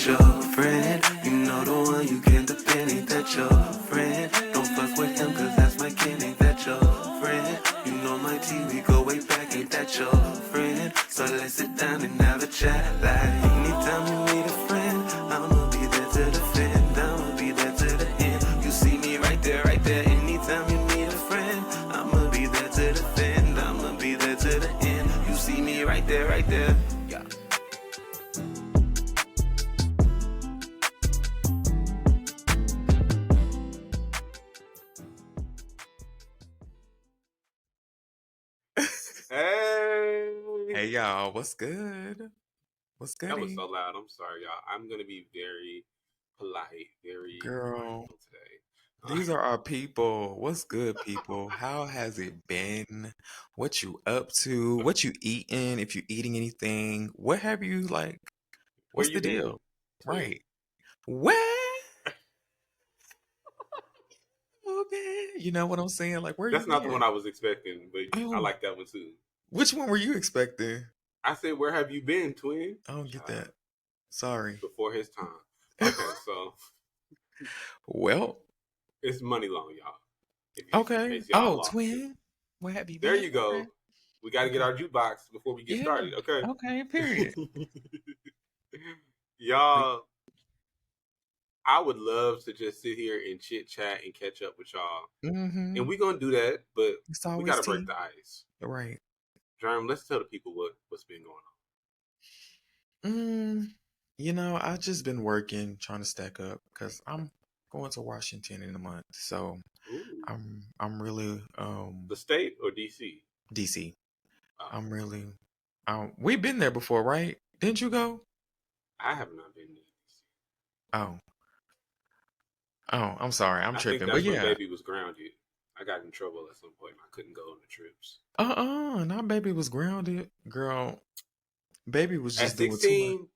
that your friend? You know the one you can't depend, ain't that your friend? Don't fuck with him cause that's my kid, ain't that your friend? You know my T, we go way back, ain't that your friend? So let's sit down and have a chat. Like anytime you need a friend, I'ma be there to defend, I'ma be there to the end. You see me right there, anytime you need a friend, I'ma be there to defend, I'ma be there to the end. You see me right there, yeah. Hey y'all, what's good? What's good? That was so loud. I'm sorry, y'all. I'm gonna be very polite, very Girl, today. These are our people. What's good, people? How has it been? What you up to? What you eating? If you eating anything, what have you like? What's the deal? Right. Where? Okay. You know what I'm saying? Like, where That's you not been? the one I was expecting, but I like that one too. Which one were you expecting? I said, where have you been, twin? I don't get that. Sorry. Before his time. Okay, so. Well. It's money long, y'all. Okay. Twin. Where have you been? There you go. Okay. We got to get our jukebox before we get started. Okay. Okay, period. Y'all, I would love to just sit here and chit chat and catch up with y'all. Mm-hmm. And we're going to do that, but we got to break the ice. Right. Jerm, let's tell the people what's been going on. You know, I've just been working, trying to stack up because I'm going to Washington in a month. So I'm really the state or DC? DC. I'm really we've been there before, right? Didn't you go? I have not been to DC. Oh, I'm sorry. I'm tripping. Think that's but when baby was grounded. I got in trouble at some point. I couldn't go on the trips. Not baby was grounded. Girl, baby was just at 16,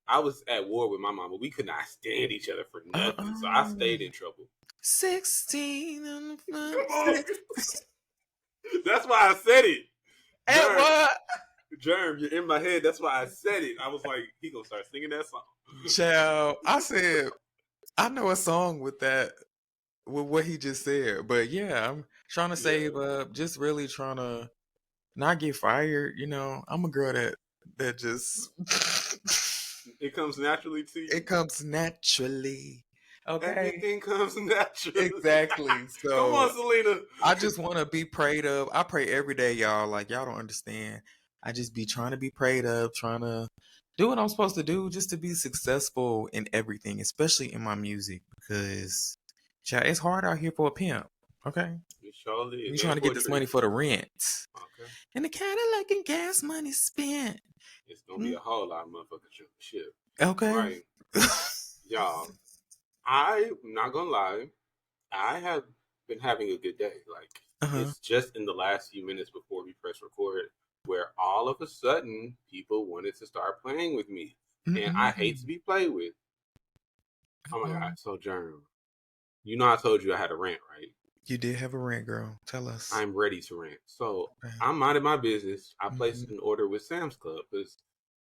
I was at war with my mama. We could not stand each other for nothing. So I stayed in trouble. 16 on the front. Come on. That's why I said it. And what? Jerm, you're in my head. That's why I said it. I was like, he gonna start singing that song. Child, I said, I know a song with that, with what he just said. But yeah, I'm trying to save up, just really trying to not get fired. You know, I'm a girl that just... It comes naturally to you? It comes naturally. Okay. Everything comes naturally. Exactly. So come on, Selena. I just want to be prayed up. I pray every day, y'all. Like, y'all don't understand. I just be trying to be prayed up, trying to do what I'm supposed to do just to be successful in everything, especially in my music, because child, it's hard out here for a pimp. Okay. It surely is. You're trying to get this money for the rent. Okay. And the Cadillac and gas money spent. It's going to be a whole lot of motherfucking shit. Okay. Right. Y'all, I'm not going to lie. I have been having a good day. Like, it's just in the last few minutes before we press record where all of a sudden people wanted to start playing with me. And I hate to be played with. Oh my God. So, Jerm, you know I told you I had a rant, right? You did have a rant, girl. Tell us. I'm ready to rant. So, I'm minding my business. I placed an order with Sam's Club because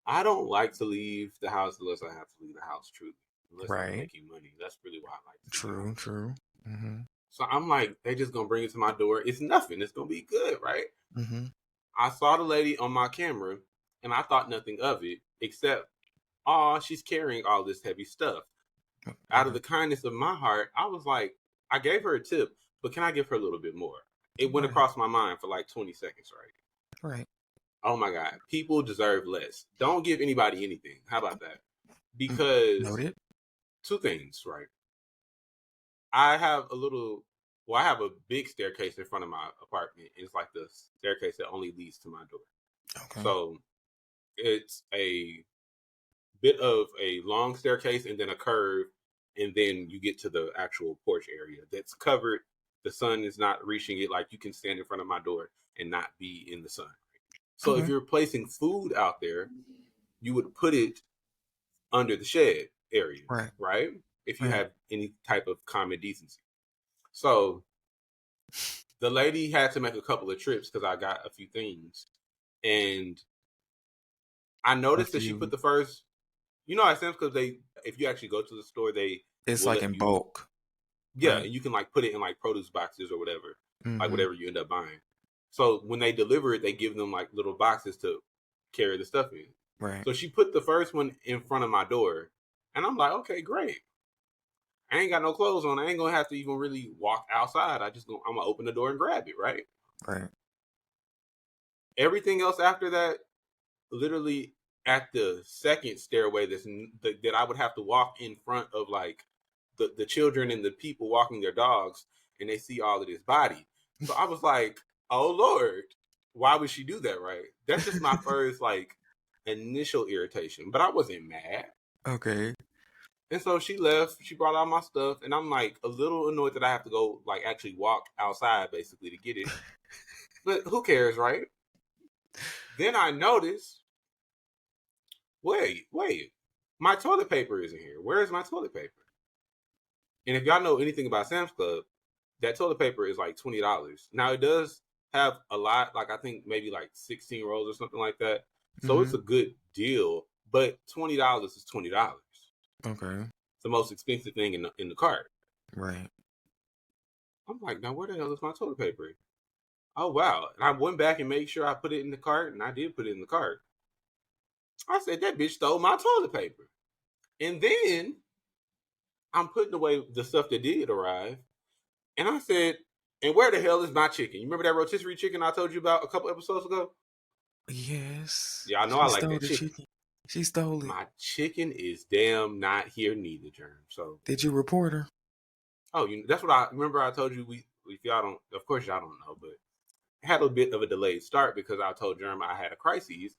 I don't like to leave the house unless I have to leave the house, truly. Unless I'm making money. That's really why I like to. True. Mm-hmm. So I'm like, they just going to bring it to my door. It's nothing. It's going to be good, right? Mm-hmm. I saw the lady on my camera, and I thought nothing of it, except, she's carrying all this heavy stuff. Out of the kindness of my heart, I was like, I gave her a tip, but can I give her a little bit more? It went across my mind for like 20 seconds, right? Right. Oh my God. People deserve less. Don't give anybody anything. How about that? Because Noted. Two things, right? I have a big staircase in front of my apartment. It's like the staircase that only leads to my door. Okay. So it's a bit of a long staircase and then a curve, and then you get to the actual porch area that's covered. The sun is not reaching it. Like, you can stand in front of my door and not be in the sun. So if you're placing food out there, you would put it under the shed area, right? If you have any type of common decency. So the lady had to make a couple of trips because I got a few things. And I noticed that she put the first, You know, at Sam's Club, if you actually go to the store, It's will like let in you, bulk. yeah, Right. and you can like put it in like produce boxes or whatever, like Mm-hmm. whatever you end up buying. So when they deliver it, they give them like little boxes to carry the stuff in. Right. So she put the first one in front of my door, and I'm like, okay, great. I ain't got no clothes on. I ain't gonna have to even really walk outside. I'm gonna open the door and grab it, right? Right. Everything else after that, literally at the second stairway that I would have to walk in front of like the children and the people walking their dogs, and they see all of this body. So I was like, oh Lord, why would she do that, right? That's just my first like initial irritation, but I wasn't mad. Okay. And so she left, she brought out my stuff, and I'm like a little annoyed that I have to go like actually walk outside basically to get it. But who cares, right? Then I noticed, wait, my toilet paper isn't here. Where is my toilet paper? And if y'all know anything about Sam's Club, that toilet paper is like $20. Now it does have a lot, like I think maybe like 16 rolls or something like that. So it's a good deal, but $20 is $20. Okay. It's the most expensive thing in the cart. Right. I'm like, now where the hell is my toilet paper? Oh wow. And I went back and made sure I put it in the cart, and I did put it in the cart. I said, that bitch stole my toilet paper. And then I'm putting away the stuff that did arrive. And I said, and where the hell is my chicken? You remember that rotisserie chicken I told you about a couple episodes ago? Yes. Yeah, I know She I like stole that the chicken. She stole it. My chicken is damn not here neither, Jerm. So Did you report her? oh, that's what I remember. I told you if y'all don't, of course y'all don't know, but it had a bit of a delayed start because I told Jerm I had a crisis.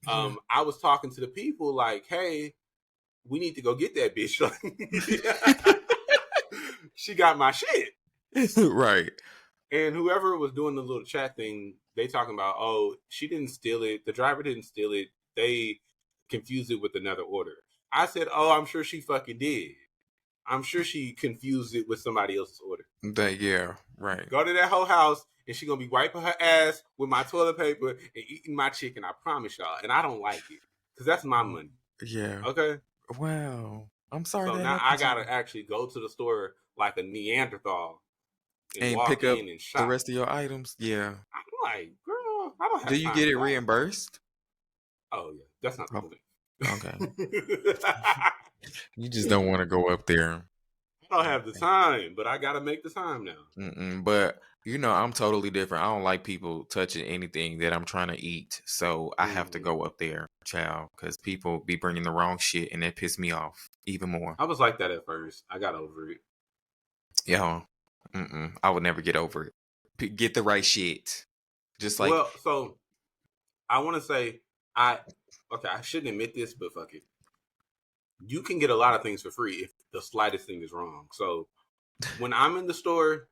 Yeah. I was talking to the people like, hey, we need to go get that bitch. She got my shit. Right. And whoever was doing the little chat thing, they talking about, oh, she didn't steal it. The driver didn't steal it. They confused it with another order. I said, oh, I'm sure she fucking did. I'm sure she confused it with somebody else's order. Yeah, right. Go to that whole house, and she gonna be wiping her ass with my toilet paper and eating my chicken. I promise y'all. And I don't like it because that's my money. Yeah. Okay. Wow. I'm sorry So that now happened I to you. gotta actually go to the store like a Neanderthal and And walk pick up in and the shop. rest of your items. Yeah. I'm like, girl, I don't have Do you time get for it that. reimbursed? Oh yeah, that's not the point. Okay. You just don't want to go up there. I don't have the time, but I gotta make the time now. But I'm totally different. I don't like people touching anything that I'm trying to eat, so I have to go up there, child, because people be bringing the wrong shit, and that piss me off even more. I was like that at first. I got over it. Yeah. I would never get over it. Get the right shit. Just like Well, so I want to say I shouldn't admit this, but fuck it. You can get a lot of things for free if the slightest thing is wrong. So when I'm in the store,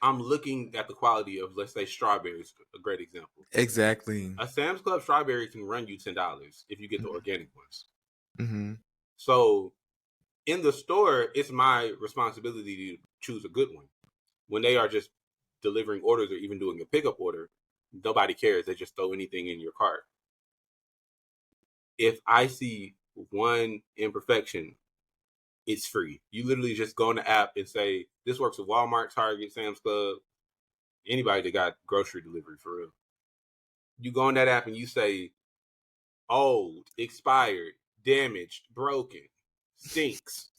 I'm looking at the quality of, let's say, strawberries. A great example. exactly. A Sam's Club strawberry can run you $10 if you get the organic ones. Mm-hmm. So in the store, it's my responsibility to choose a good one. When they are just delivering orders or even doing a pickup order, nobody cares. They just throw anything in your cart. If I see one imperfection, it's free. You literally just go on the app and say, this works with Walmart, Target, Sam's Club, anybody that got grocery delivery for real. You go on that app and you say, old, expired, damaged, broken, stinks,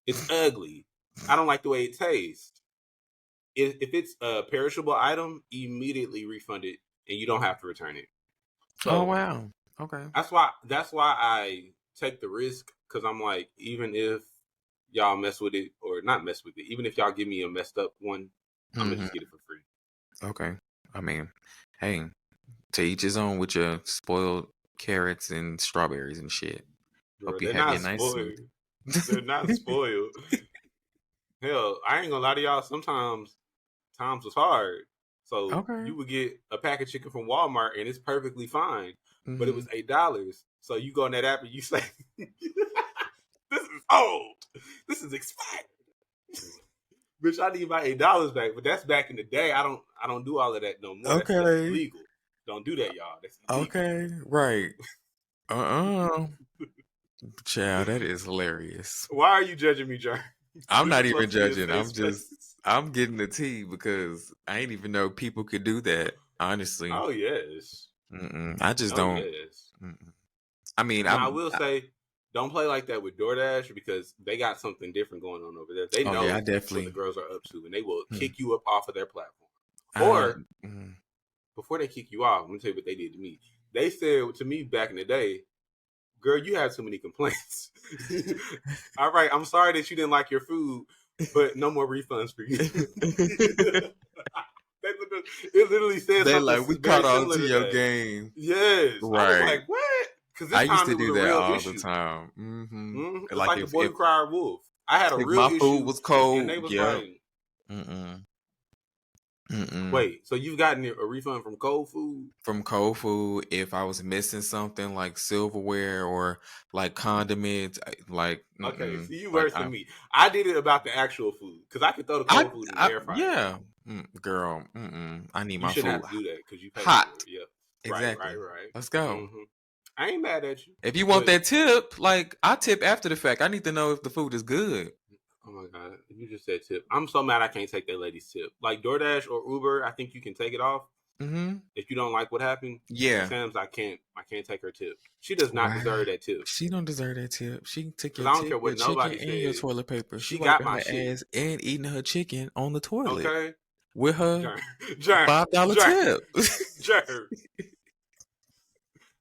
it's ugly, I don't like the way it tastes. If it's a perishable item, immediately refund it and you don't have to return it. So Oh wow. Okay. That's why I take the risk, because I'm like, even if y'all mess with it or not mess with it, even if y'all give me a messed up one, I'm gonna just get it for free. Okay. I mean, hey, to each his own with your spoiled carrots and strawberries and shit. Girl, Hope you they're have not your nice spoiled. smoothie. They're not spoiled. Hell, I ain't gonna lie to y'all. Sometimes times was hard. So Okay. you would get a pack of chicken from Walmart and it's perfectly fine. But it was Mhm. $8. So you go on that app and you say, this is old. This is expired. Bitch, I need my $8 back. But that's back in the day. I don't do all of that no more. That's Okay. illegal. Don't do that, y'all. That's illegal. Okay. Right. Child, that is hilarious. Why are you judging me, Jerm? I'm This not is even supposed to be a judging. safe space. I'm getting the tea because I ain't even know people could do that. Honestly, Oh yes. I just Oh don't. yes. I mean, Now I will say, don't play like that with DoorDash because they got something different going on over there. They oh yeah, I know what the definitely. girls are up to, and they will Hmm, kick you up off of their platform. I, Or before they kick you off, let me tell you what they did to me. They said to me back in the day, "Girl, you have too many complaints. All right, I'm sorry that you didn't like your food, but no more refunds for you." It literally said they something like we very caught on similar to to your that. game, Yes, I was right? like, "What?" Because I this used time to it was do a that real all the issue. time. It's Like like the boy who cried wolf. I had a real my food issue, was and cold, they was yep. like, Mm-mm. "Wait, so you've gotten a refund from cold food?" From cold food, if I was missing something like silverware or like condiments, like Okay, see, you like worse than me. I did it about the actual food because I could throw the I, cold food in the air fryer. yeah, girl, I need You my shouldn't food have to do that because you paid hot. for it. Yep. Exactly. Right. Let's go. Mm-hmm. I ain't mad at you. If you want But that tip, like I tip after the fact. I need to know if the food is good. oh my god, you just said tip. I'm so mad I can't take that lady's tip. Like DoorDash or Uber, I think you can take it off if you don't like what happened. Yeah. Sam's, I can't take her tip. She does not Why? deserve that tip She don't deserve that tip. She took because your I don't tip, care your what chicken, nobody and your says. toilet paper. She She got wiping my her shit. ass and eating her chicken on the toilet Okay, with her Jerm, $5 Jerm, tip. Jerm.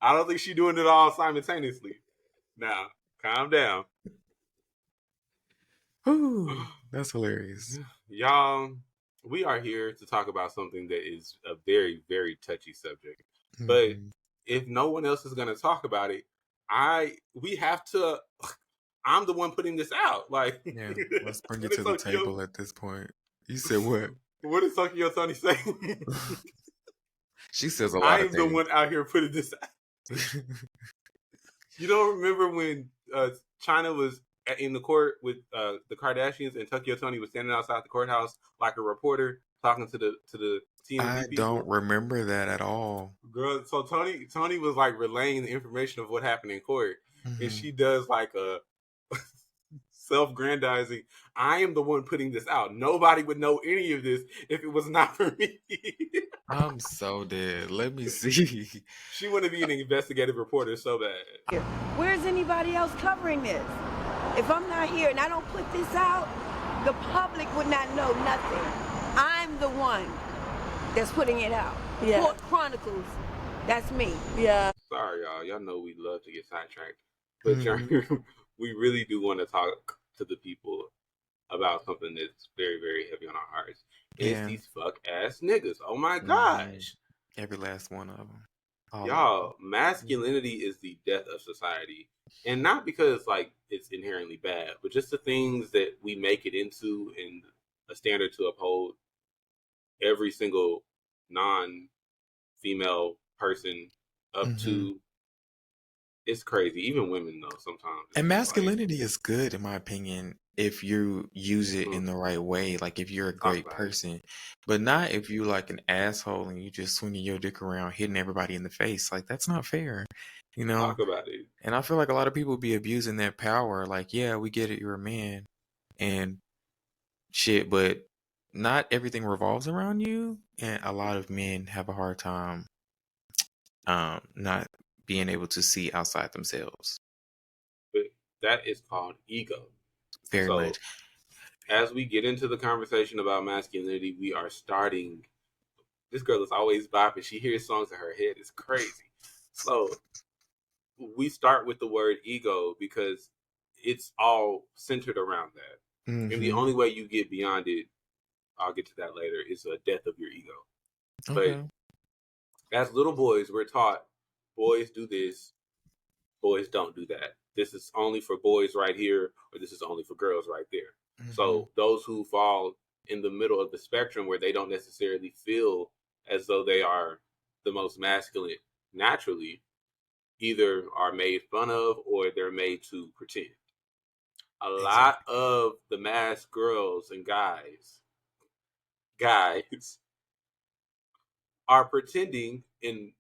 I don't think she's doing it all simultaneously. Now, calm down. Ooh, that's hilarious. Y'all, we are here to talk about something that is a very, very touchy subject. But Mm-hmm. if no one else is going to talk about it, we have to. I'm the one putting this out. Like, Yeah, let's bring it what to did the Tokyo? table at this point. You said what? What did Tokyo Tony say? She says a lot I of am the things. one out here putting this out. You don't remember when China was in the court with the Kardashians and Tokyo Tony was standing outside the courthouse like a reporter talking to the I TMZ people? don't remember that at all. Girl, so Tony was like relaying the information of what happened in court, and Mm-hmm. she does like a self-grandizing. I am the one putting this out. Nobody would know any of this if it was not for me. I'm so dead. Let me see. She wanted to be an investigative reporter so bad. Where's anybody else covering this? If I'm not here and I don't put this out, the public would not know nothing. I'm the one that's putting it out. Yeah. Court Chronicles, that's me. Yeah. Sorry, y'all. Y'all know we love to get sidetracked. But we really do want to talk to the people about something that's very, very heavy on our hearts. It's these fuck ass niggas. Oh my gosh. Every last one of them. Y'all, masculinity is the death of society. And not because like it's inherently bad, but just the things that we make it into and a standard to uphold every single non-female person up to. It's crazy. Even women though sometimes. And masculinity is good in my opinion if you use it in the right way. Like if you're a great person, but not if you like an asshole and you just swinging your dick around, hitting everybody in the face. Like that's not fair, you know. Talk about it. And I feel like a lot of people be abusing that power. Like, yeah, we get it, you're a man, and shit, but not everything revolves around you. And a lot of men have a hard time, not being able to see outside themselves. But that is called ego. Very much. As we get into the conversation about masculinity, we are starting. This girl is always bopping. She hears songs in her head. It's crazy. So we start with the word ego because it's all centered around that. And the only way you get beyond it, I'll get to that later, is a death of your ego. Okay. But as little boys, we're taught boys do this, boys don't do that. This is only for boys right here, or this is only for girls right there. So those who fall in the middle of the spectrum where they don't necessarily feel as though they are the most masculine naturally, either are made fun of or they're made to pretend. A lot of the masked girls and guys are pretending in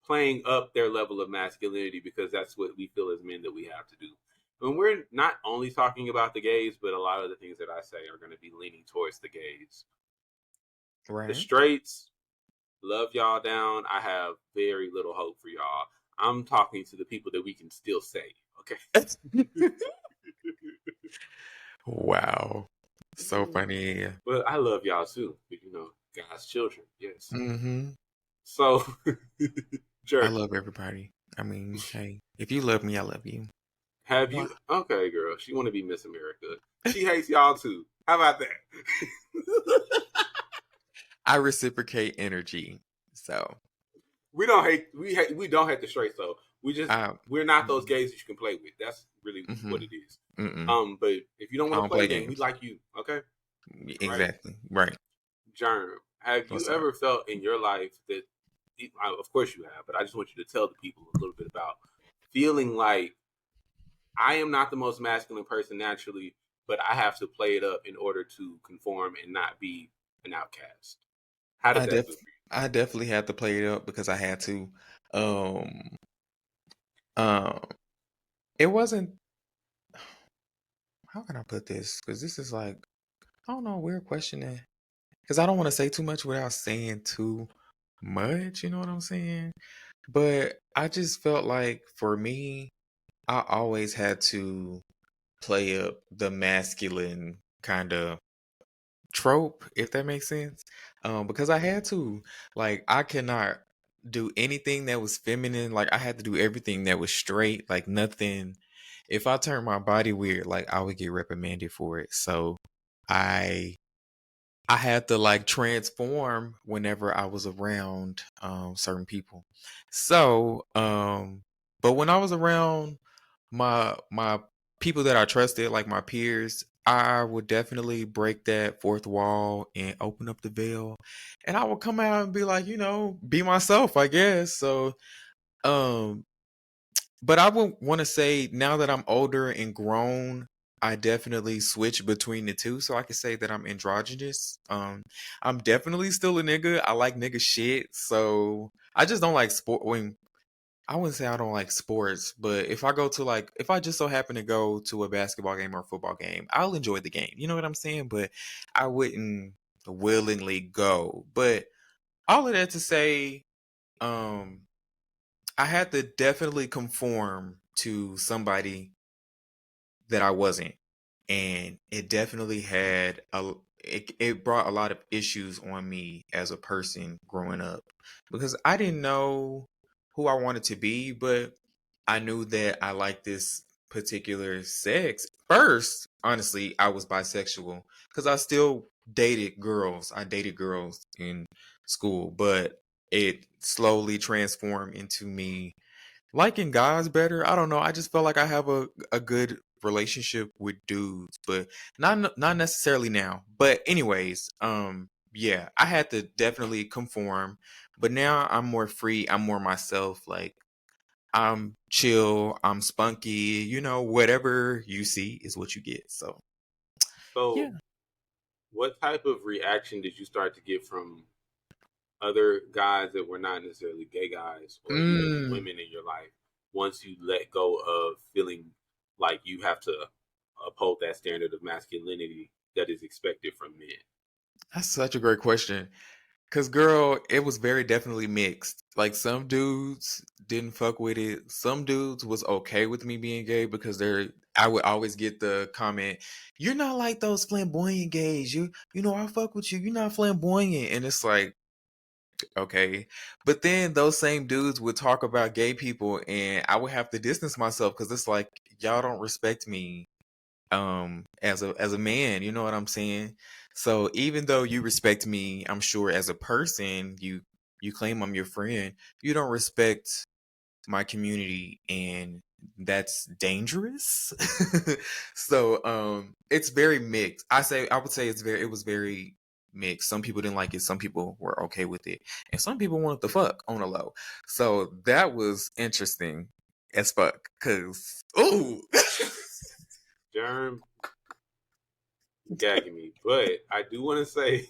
playing up their level of masculinity because that's what we feel as men that we have to do. And we're not only talking about the gays, but a lot of the things that I say are going to be leaning towards the gays. Right. The straights, love y'all down. I have very little hope for y'all. I'm talking to the people that we can still say, okay? Wow. So funny. But I love y'all too. You know, God's children. Yes. Mm-hmm. So, I Jerk, love everybody. I mean, hey, if you love me, I love you. have you? Okay, girl. She want to be Miss America. She hates y'all too. How about that? I reciprocate energy. So We don't hate. We don't hate the straight though. We're not those mm, gays that you can play with. That's really what it is. mm-mm. But if you don't I want to don't play, play then we games. like you. Okay, right? Exactly. Right. Germ, have you What's up? ever felt in your life that, of course you have, but I just want you to tell the people a little bit about feeling like I am not the most masculine person naturally, but I have to play it up in order to conform and not be an outcast. How did I that def feel for you? I definitely had to play it up because I had to. Um, um, it wasn't. How can I put this? Because this is like, I don't know, weird question. Because I don't want to say too much without saying too much. You know what I'm saying? But I just felt like for me, I always had to play up the masculine kind of trope, if that makes sense. Because I had to. Like, I cannot do anything that was feminine. Like, I had to do everything that was straight. Like, nothing. If I turned my body weird, like, I would get reprimanded for it. So I had to like transform whenever I was around certain people. So, but when I was around my people that I trusted, like my peers, I would definitely break that fourth wall and open up the veil. And I would come out and be like, be myself, I guess. So, um, but I would want to say now that I'm older and grown, I definitely switch between the two. So I could say that I'm androgynous. I'm definitely still a nigga. I like nigga shit. So I just don't like sport. When I wouldn't say I don't like sports, but if I go to like, if I just so happen to go to a basketball game or a football game, I'll enjoy the game. You know what I'm saying? But I wouldn't willingly go. But all of that to say, um, I had to definitely conform to somebody that I wasn't. And it definitely had it brought a lot of issues on me as a person growing up because I didn't know who I wanted to be, but I knew that I liked this particular sex. First, honestly, I was bisexual because I still dated girls. I dated girls in school, but it slowly transformed into me liking guys better. I don't know. I just felt like I have a good relationship with dudes, but not necessarily now. But anyways, yeah, I had to definitely conform, but now I'm more free. I'm more myself. Like I'm chill. I'm spunky. Whatever you see is what you get. So yeah. So, what type of reaction did you start to get from other guys that were not necessarily gay guys or even Mm, women in your life once you let go of feeling like you have to uphold that standard of masculinity that is expected from men? that's such a great question. Cause girl, it was very definitely mixed. Like some dudes didn't fuck with it. Some dudes was okay with me being gay because I would always get the comment, "You're not like those flamboyant gays. I fuck with you. You're not flamboyant." And it's like, okay. But then those same dudes would talk about gay people and I would have to distance myself because it's like y'all don't respect me as a man, you know what I'm saying? So even though you respect me, I'm sure as a person, you claim I'm your friend, you don't respect my community, and that's dangerous. So it's very mixed. I would say it was very mixed. Some people didn't like it, some people were okay with it, and some people wanted the fuck on the low. So that was interesting as fuck cuz ooh. Jerm, gagging me. But I do want to say,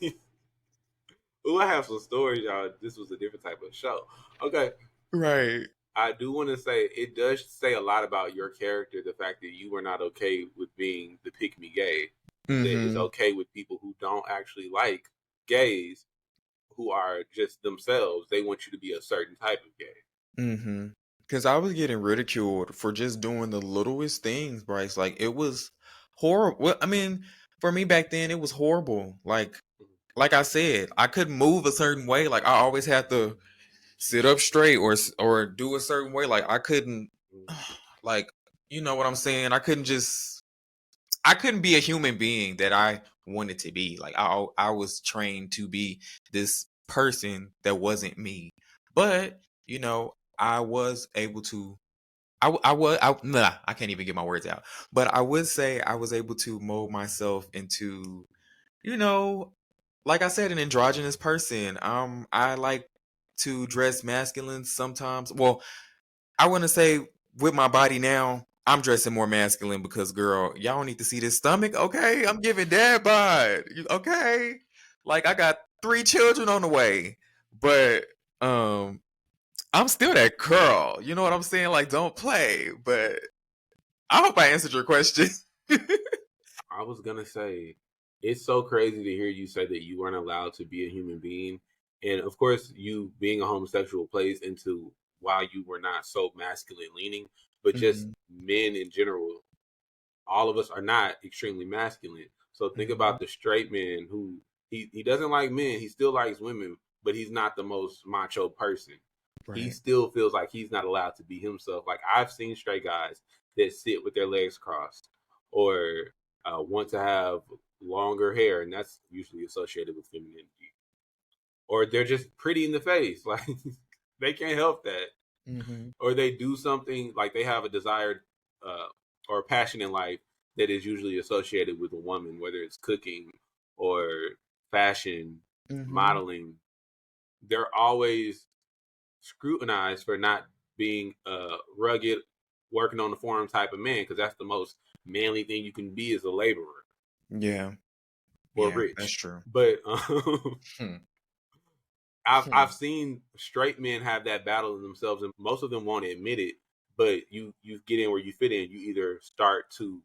ooh, I have some stories, y'all. This was a different type of show. Okay. Right. I do want to say it does say a lot about your character, the fact that you were not okay with being the pick me gay. That is okay with people who don't actually like gays, who are just themselves. They want you to be a certain type of gay. Because I was getting ridiculed for just doing the littlest things, Bryce. Like, it was horrible. Well, I mean, for me back then, it was horrible. Like I said, I couldn't move a certain way. Like, I always had to sit up straight or do a certain way. Like, I couldn't, like, you know what I'm saying? I couldn't be a human being that I wanted to be. Like, I was trained to be this person that wasn't me. But, you know, I was able to I can't even get my words out. But I would say I was able to mold myself into, you know, like I said, an androgynous person. I like to dress masculine sometimes. Well, I want to say with my body now, I'm dressing more masculine because, girl, y'all don't need to see this stomach, okay? I'm giving dad bod, okay? Like, I got 3 children on the way, but I'm still that girl. You know what I'm saying? Like, don't play. But I hope I answered your question. I was gonna say, it's so crazy to hear you say that you weren't allowed to be a human being, and of course, you being a homosexual plays into why you were not so masculine leaning. But just men in general, all of us are not extremely masculine. So think about the straight man who he doesn't like men, he still likes women, but he's not the most macho person. He Right. still feels like he's not allowed to be himself. Like, I've seen straight guys that sit with their legs crossed or want to have longer hair, and that's usually associated with femininity. Or they're just pretty in the face, like they can't help that. Or they do something like they have a desired or a passion in life that is usually associated with a woman, whether it's cooking or fashion, modeling. They're always scrutinized for not being a rugged, working on the farm type of man, because that's the most manly thing you can be as a laborer. Yeah. Or Yeah, rich. that's true. But I've seen straight men have that battle in themselves, and most of them won't admit it. But you get in where you fit in. You either start to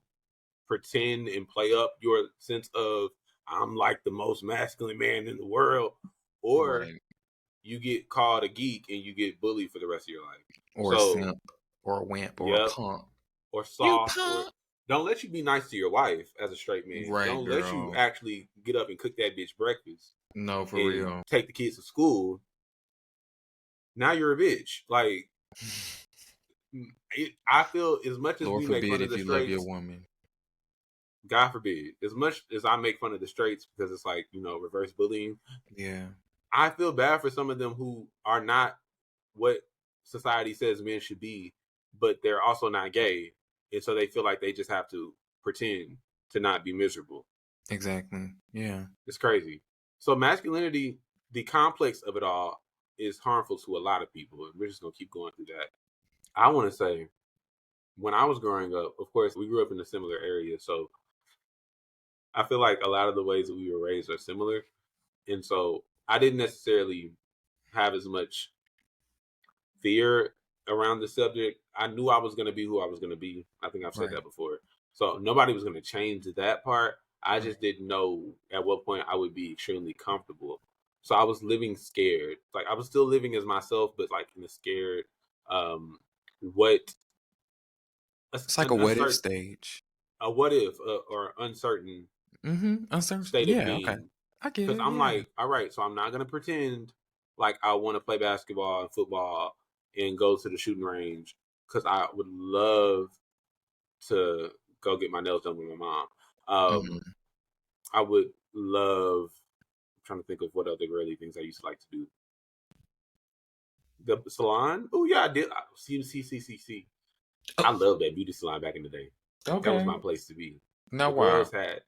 pretend and play up your sense of I'm like the most masculine man in the world, or you get called a geek and you get bullied for the rest of your life. Or a simp, or a wimp, or a punk. Or You soft, or punk. don't let you be nice to your wife as a straight man. Right, Don't let you girl. actually get up and cook that bitch breakfast. No, for and real. take the kids to school. Now you're a bitch. Like, I feel as much as Lord we make forbid fun of if the you love your straights, woman. God forbid, as much as I make fun of the straights because it's like, reverse bullying. Yeah. I feel bad for some of them who are not what society says men should be, but they're also not gay. And so they feel like they just have to pretend to not be miserable. Exactly. Yeah. It's crazy. So masculinity, the complex of it all, is harmful to a lot of people. And we're just going to keep going through that. I want to say, when I was growing up, of course, we grew up in a similar area. So I feel like a lot of the ways that we were raised are similar. And so I didn't necessarily have as much fear around the subject. I knew I was going to be who I was going to be. I think I've said that before. So nobody was going to change that part. I just didn't know at what point I would be extremely comfortable. So I was living scared. Like, I was still living as myself, but like in a scared, what? It's like a what if stage. A what if or uncertain Uncertain. state of being. Okay. I get it. Because I'm like, all right, so I'm not going to pretend like I want to play basketball and football and go to the shooting range, because I would love to go get my nails done with my mom. I would love, I'm trying to think of what other girly things I used to like to do. The salon? Oh, yeah, I did. See. I love that beauty salon back in the day. Okay. That was my place to be. Now, the girls had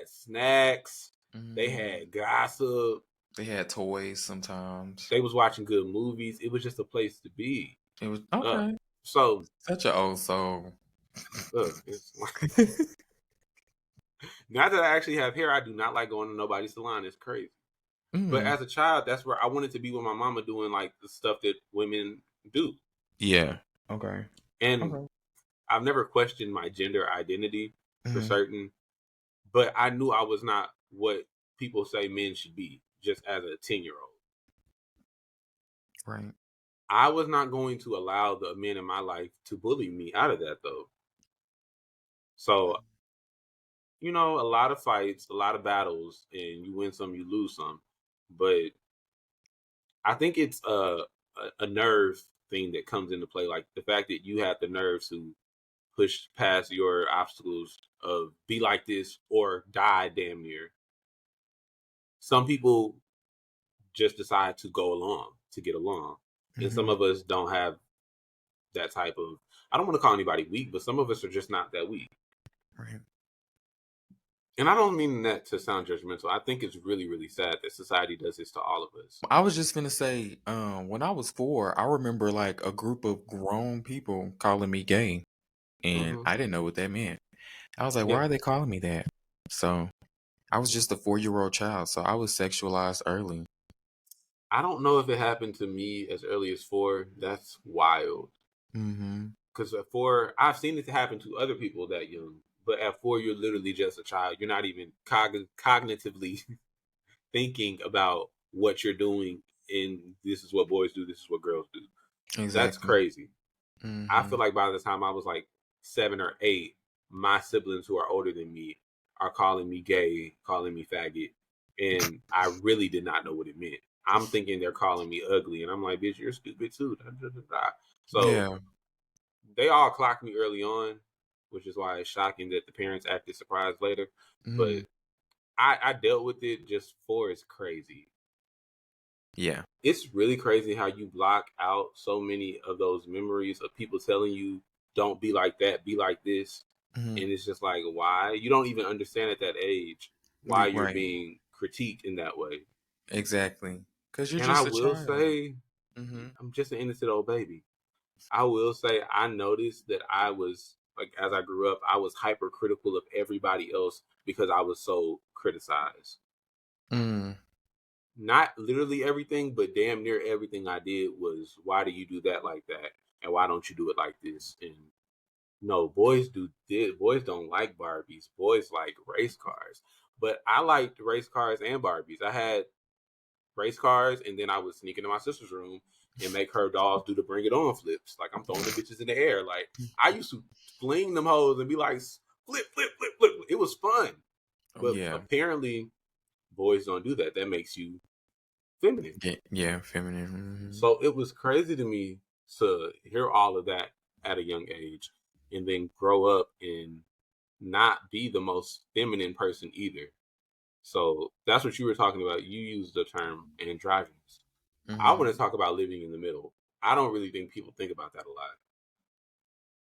snacks. They had gossip. They had toys sometimes. They was watching good movies. It was just a place to be. It was okay. So such an old soul. It's like, now that I actually have hair, I do not like going to nobody's salon. It's crazy. But as a child, that's where I wanted to be with my mama doing like the stuff that women do. Yeah. Okay. And I've never questioned my gender identity for certain, but I knew I was not what people say men should be just as a 10-year-old. Right. I was not going to allow the men in my life to bully me out of that, though. So, a lot of fights, a lot of battles, and you win some, you lose some. But I think it's a nerve thing that comes into play. Like the fact that you have the nerve to push past your obstacles of be like this or die damn near. Some people just decide to go along to get along. And some of us don't have that type of, I don't want to call anybody weak, but some of us are just not that weak. Right. And I don't mean that to sound judgmental. I think it's really, really sad that society does this to all of us. I was just gonna say, when I was 4, I remember like a group of grown people calling me gay, and I didn't know what that meant. I was like, why are they calling me that? So I was just a 4-year-old child, so I was sexualized early. I don't know if it happened to me as early as 4. That's wild. Because at 4, I've seen it happen to other people that young. But at 4, you're literally just a child. You're not even cognitively thinking about what you're doing. And this is what boys do. This is what girls do. Exactly. That's crazy. I feel like by the time I was like 7 or 8, my siblings who are older than me are calling me gay, calling me faggot. And I really did not know what it meant. I'm thinking they're calling me ugly. And I'm like, bitch, you're stupid too. So they all clocked me early on, which is why it's shocking that the parents acted surprised later. But I dealt with it. Just 4 is crazy. Yeah. It's really crazy how you block out so many of those memories of people telling you, don't be like that, be like this. And it's just like, why? You don't even understand at that age why you're being critiqued in that way. Exactly. Because you're and just I a will child. say, I'm just an innocent old baby. I will say I noticed that I was, like, as I grew up, I was hypercritical of everybody else because I was so criticized. Not literally everything, but damn near everything I did was, why do you do that like that? And why don't you do it like this? And no, boys do this. Boys don't like Barbies. Boys like race cars. But I liked race cars and Barbies. I had race cars, and then I would sneak into my sister's room and make her dolls do the bring it on flips. Like, I'm throwing the bitches in the air. Like, I used to fling them hoes and be like, flip, flip, flip, flip. It was fun. But apparently, boys don't do that. That makes you feminine. Yeah, feminine. So it was crazy to me to hear all of that at a young age and then grow up and not be the most feminine person either. So that's what you were talking about. You used the term androgynous. I want to talk about living in the middle. I don't really think people think about that a lot.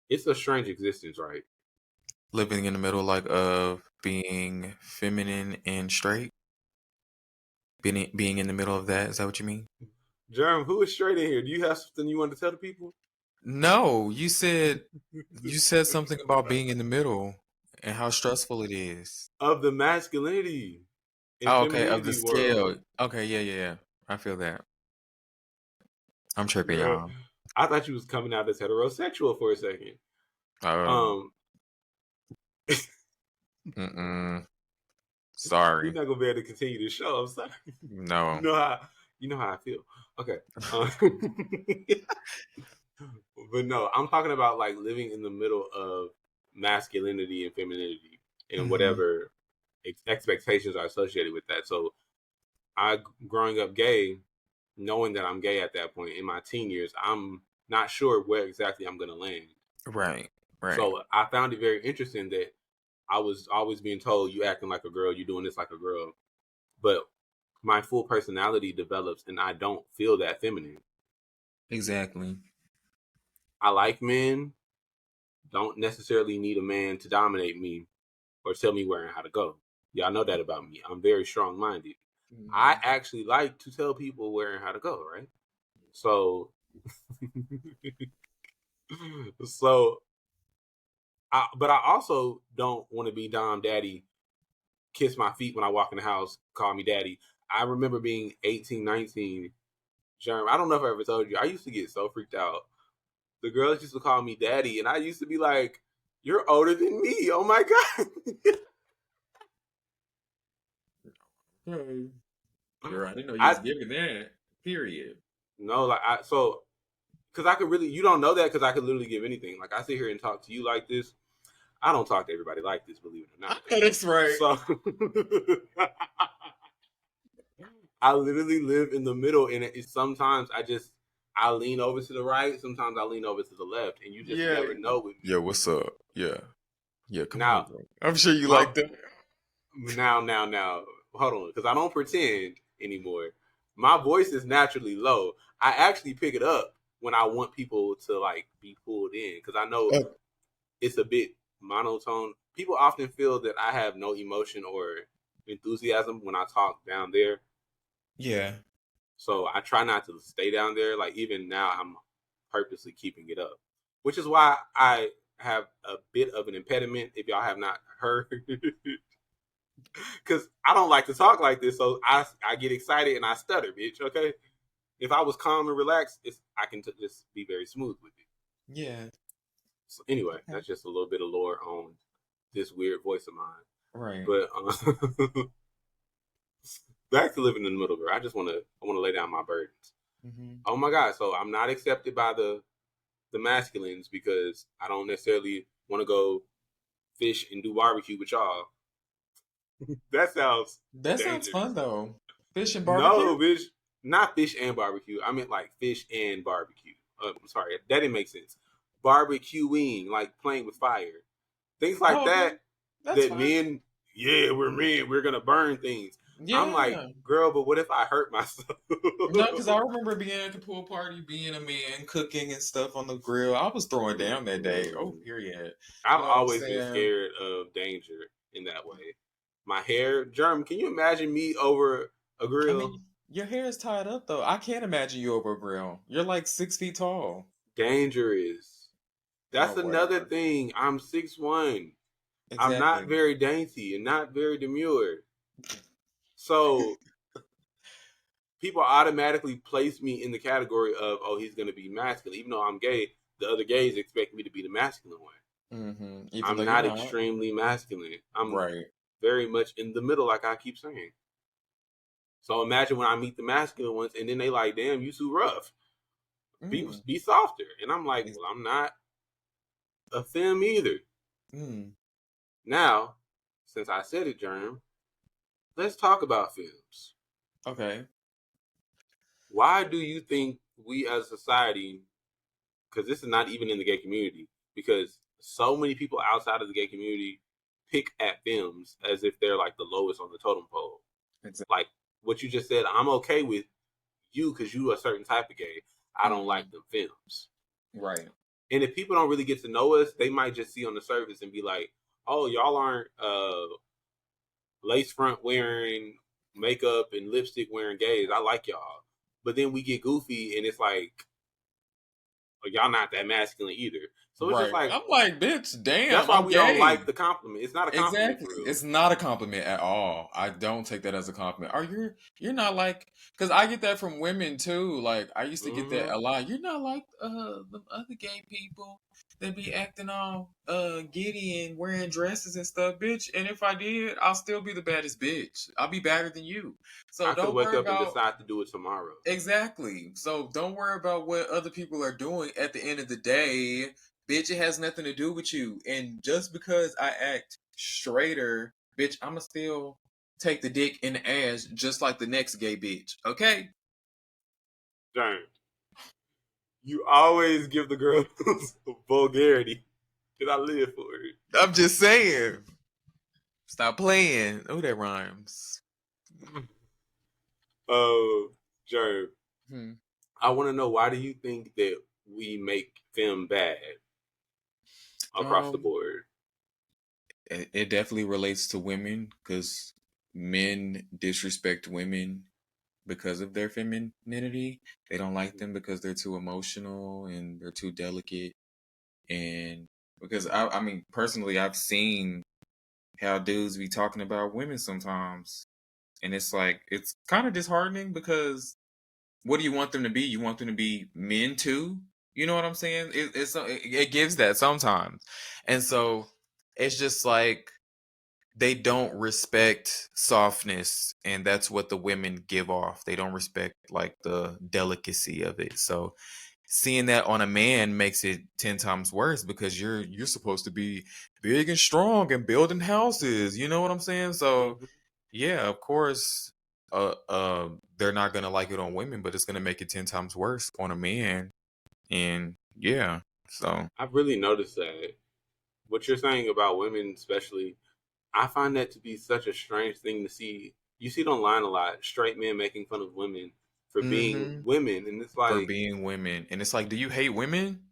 It's a strange existence, right? Living in the middle, like, of being feminine and straight? Being in the middle of that, is that what you mean? Jerm, who is straight in here? Do you have something you want to tell the people? No, you said something about being in the middle and how stressful it is. Of the masculinity and okay, of the femininity scale. world. Okay, yeah. I feel that. I'm tripping, y'all. I thought you was coming out as heterosexual for a second. Sorry. You're not gonna be able to continue the show. I'm sorry. No. You know how I feel. Okay. But no, I'm talking about like living in the middle of masculinity and femininity and whatever expectations are associated with that. So growing up gay, knowing that I'm gay at that point in my teen years, I'm not sure where exactly I'm going to land. Right. So I found it very interesting that I was always being told, you acting like a girl, you doing this like a girl. But my full personality develops and I don't feel that feminine. Exactly. I like men, don't necessarily need a man to dominate me or tell me where and how to go. Y'all know that about me. I'm very strong-minded. I actually like to tell people where and how to go, right? So, but I also don't want to be Dom Daddy, kiss my feet when I walk in the house, call me daddy. I remember being 18, 19. Jerm, I don't know if I ever told you. I used to get so freaked out. The girls used to call me daddy, and I used to be like, "You're older than me. Oh my god." Okay. Girl, I didn't know you I was giving that. Period. no, like because I could really, you don't know that because I could literally give anything. Like I sit here and talk to you like this. I don't talk to everybody like this, believe it or not. I know that's right. So I literally live in the middle, and sometimes I lean over to the right, sometimes I lean over to the left, and you just never know with me. Yeah, what's up? Yeah. Yeah, come Now, on, bro. I'm sure you my- like that. Now, hold on, because I don't pretend anymore. My voice is naturally low. I actually pick it up when I want people to like be pulled in, because I know it's a bit monotone. People often feel that I have no emotion or enthusiasm when I talk down there. Yeah. So I try not to stay down there. Like even now, I'm purposely keeping it up, which is why I have a bit of an impediment. If y'all have not heard, because I don't like to talk like this, so I get excited and I stutter, bitch. Okay, if I was calm and relaxed, I can just be very smooth with it. Yeah. So anyway, that's just a little bit of lore on this weird voice of mine. Right. But back to living in the middle, girl. I want to lay down my burdens. Mm-hmm. Oh my god! So I'm not accepted by the masculines because I don't necessarily want to go fish and do barbecue with y'all. That sounds Sounds fun though. Fish and barbecue. No, bitch, not fish and barbecue. I meant like fish and barbecue. I'm sorry, that didn't make sense. Barbecuing, like playing with fire, things like that. That's that fine. men, we're men. We're gonna burn things. Yeah. I'm like, girl, but what if I hurt myself? No, because I remember being at the pool party, being a man, cooking and stuff on the grill. I was throwing down that day. Oh, period. I've You know what I'm always been saying? scared of danger in that way. My hair, Jerm, can you imagine me over a grill? I mean, your hair is tied up though. I can't imagine you over a grill. You're like 6 feet tall. Dangerous. That's Oh, another whatever. thing. I'm 6'1". Exactly. I'm not very dainty and not very demure. So people automatically place me in the category of, oh, he's going to be masculine. Even though I'm gay, the other gays expect me to be the masculine one. Mm-hmm. I'm not extremely masculine. I'm very much in the middle, like I keep saying. So imagine when I meet the masculine ones, and then they like, damn, you too rough. Be softer. And I'm like, well, I'm not a femme either. Now, since I said it, Jerm, let's talk about femmes. Okay. Why do you think we as a society, because this is not even in the gay community, because so many people outside of the gay community pick at femmes as if they're like the lowest on the totem pole. Exactly. Like what you just said, I'm okay with you because you a certain type of gay. I don't like them femmes. Right. And if people don't really get to know us, they might just see on the surface and be like, oh, y'all aren't lace front wearing, makeup and lipstick wearing gays. I like y'all. But then we get goofy and it's like, oh, y'all not that masculine either. So it's just like, I'm like, bitch, damn. That's why we don't like the compliment. It's not a compliment. Exactly. It's not a compliment at all. I don't take that as a compliment. You're not like, because I get that from women too. Like I used to get that a lot. You're not like the other gay people that be acting all giddy and wearing dresses and stuff, bitch. And if I did, I'll still be the baddest bitch. I'll be badder than you. So I could wake up and decide to do it tomorrow. Exactly. So don't worry about what other people are doing. At the end of the day, bitch, it has nothing to do with you. And just because I act straighter, bitch, I'ma still take the dick in the ass just like the next gay bitch. Okay? Darn. You always give the girls vulgarity. Because I live for it. I'm just saying. Stop playing. Oh, that rhymes. Jerm. I want to know, why do you think that we make femme bad across the board? It definitely relates to women because men disrespect women because of their femininity. They don't like them because they're too emotional and they're too delicate. And because I mean, personally, I've seen how dudes be talking about women sometimes. And it's like, it's kind of disheartening because what do you want them to be? You want them to be men too? You know what I'm saying? It gives that sometimes. And so it's just like they don't respect softness, and that's what the women give off. They don't respect like the delicacy of it. So seeing that on a man makes it 10 times worse because you're supposed to be big and strong and building houses. You know what I'm saying? So Mhm. yeah, of course, they're not gonna like it on women, but it's gonna make it 10 times worse on a man. And yeah, so I've really noticed that what you're saying about women, especially, I find that to be such a strange thing to see. You see it online a lot. Straight men making fun of women for being hmm women, and it's for like, being women, and it's like, do you hate women?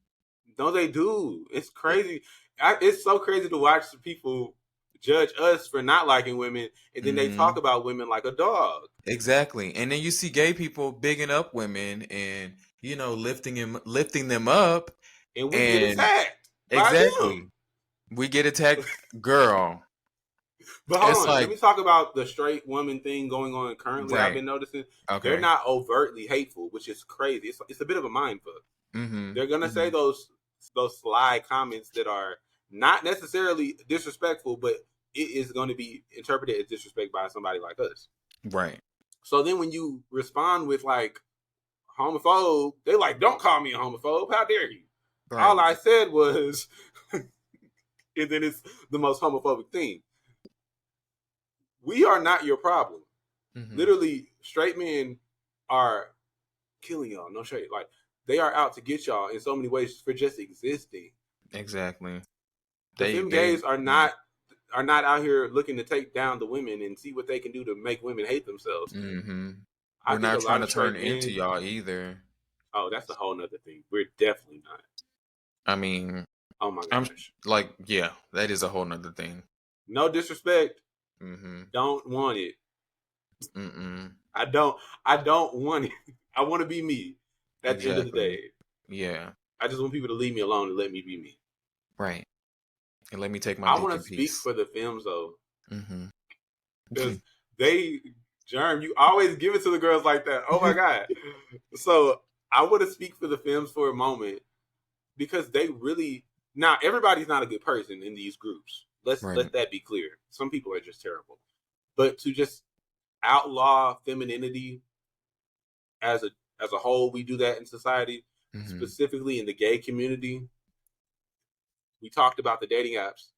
no, they do. It's crazy. It's so crazy to watch people judge us for not liking women, and then they talk hmm about women like a dog. Exactly. And then you see gay people bigging up women and lifting them up, And we get and attacked by them. exactly. We get attacked, girl. But hold It's on, let like, me talk about the straight woman thing going on currently. I've right. been noticing they're Okay. not overtly hateful, which is crazy. It's a bit of a mind fuck. Mhm. They're gonna say Mhm. those sly comments that are not necessarily disrespectful, but it is going to be interpreted as disrespect by somebody like us. Right. So then when you respond with like homophobe, they're like, "Don't call me a homophobe. How dare you?" All Right. I said was, and then it's the most homophobic thing. We are not your problem. Mhm. Literally, straight men are killing y'all. No shade. Like they are out to get y'all in so many ways for just existing. Exactly. The They femme they gays are not out here looking to take down the women and see what they can do to make women hate themselves. mhm. I We're think a not lot trying of to turn straight into men. y'all either. Oh, that's a whole nother thing. We're definitely not. I mean, Oh my I'm gosh. like, yeah, that is a whole nother thing. No disrespect. Mhm. Don't want it. Mm-mm. I don't. I don't want it. I want to be me. At the end of the Exactly. day, Yeah. I just want people to leave me alone and let me be me. Right. And let me take my I dick want in to speak peace. for the films though, Mhm. because they, Jerm, you always give it to the girls like that. Oh my god. So I want to speak for the films for a moment because they really, now everybody's not a good person in these groups. Let's Right. let that be clear. Some people are just terrible. But to just outlaw femininity as a whole, we do that in society, Mhm. specifically in the gay community. We talked about the dating apps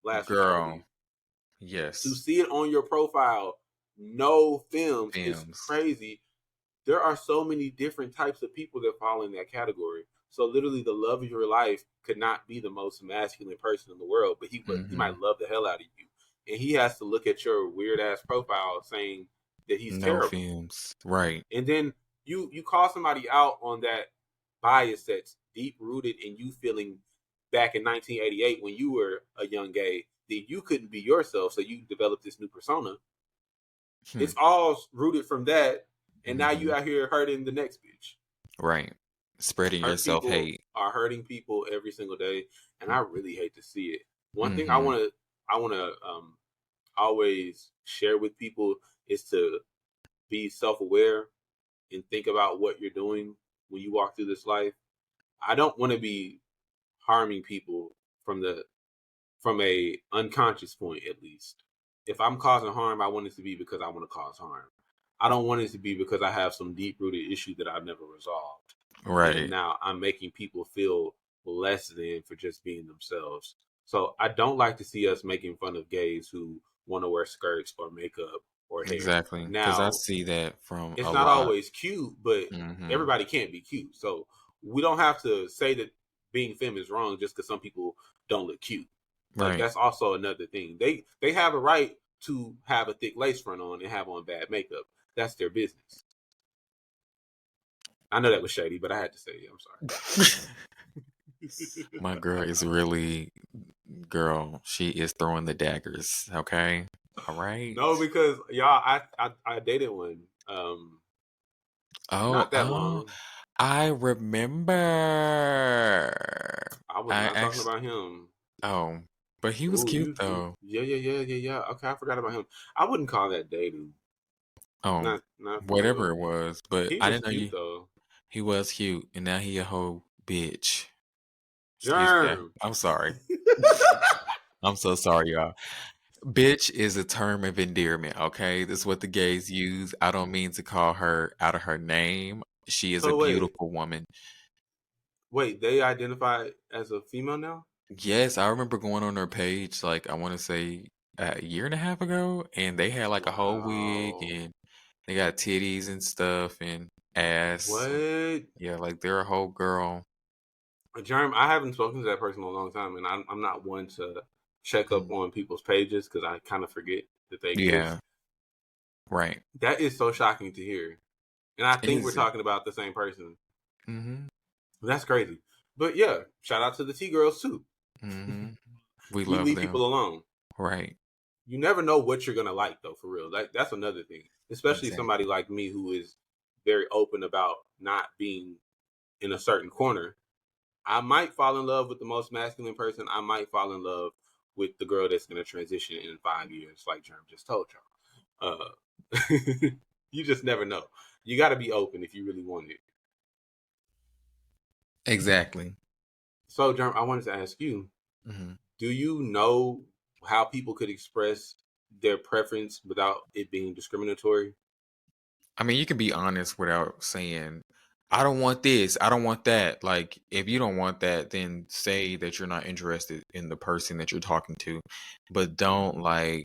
last week, I believe. Girl. To Yes. see it on your profile, no films, is Films. crazy. There are so many different types of people that fall in that category. So literally, the love of your life could not be the most masculine person in the world, but he might Mhm. love the hell out of you, and he has to look at your weird ass profile saying that he's No terrible, films. Right. and then you call somebody out on that bias that's deep rooted in you feeling back in 1988 when you were a young gay that you couldn't be yourself, so you developed this new persona. Hmm. It's all rooted from that, and now you Mhm. out here hurting the next bitch. Right. Spreading Hurt yourself people hate. are hurting people every single day, and I really hate to see it. One thing I Mhm. want to I want to always share with people is to be self-aware and think about what you're doing when you walk through this life. I don't want to be harming people from a unconscious point, at least. If I'm causing harm, I want it to be because I want to cause harm. I don't want it to be because I have some deep rooted issue that I've never resolved. And Right. now I'm making people feel less than for just being themselves. So I don't like to see us making fun of gays who want to wear skirts or makeup or hair. Exactly. Because I Now, see that from it's a not lot. always cute, but Mhm. everybody can't be cute. So we don't have to say that being femme is wrong just because some people don't look cute. Like Right. that's also another thing. They have a right to have a thick lace front on and have on bad makeup. That's their business. I know that was shady, but I had to say it. I'm sorry. My girl is really, girl, she is throwing the daggers. Okay. All right. No, because y'all, I dated one. Oh, Not that long. I remember. I was I not talking actually, about him. oh, but he was Oh, cute you, though. yeah. Okay, I forgot about him. I wouldn't call that dating. Oh, Not for whatever real. it was, but He I was didn't know cute you. though. He was cute, and now he a whole bitch. Excuse me. Jerm. I'm sorry. I'm so sorry, y'all. Bitch is a term of endearment, okay? This is what the gays use. I don't mean to call her out of her name. She is a So beautiful woman. wait, they identify as a female now? Yes, I remember going on her page, like, I want to say a year and a half ago, and they had like a whole wig Wow. and they got titties and stuff and ass. What? Yeah, like they're a whole girl. Jerm, I haven't spoken to that person in a long time, and I'm not one to check up Mm. on people's pages because I kind of forget that they exist. Yeah, right. That is so shocking to hear, and I think we're Is it? talking about the same person. Mm-hmm. That's crazy. But yeah, shout out to the T girls too. Mm-hmm. We We love leave them. people alone. Right. You never know what you're gonna like though, for real. That's another thing. Especially Exactly. somebody like me who is very open about not being in a certain corner. I might fall in love with the most masculine person. I might fall in love with the girl that's gonna transition in 5 years, like Jerm just told y'all. You just never know. You got to be open if you really want it. Exactly. So, Jerm, I wanted to ask you: Mm-hmm. do you know how people could express their preference without it being discriminatory? I mean, you can be honest without saying, I don't want this, I don't want that. Like, if you don't want that, then say that you're not interested in the person that you're talking to. But don't, like,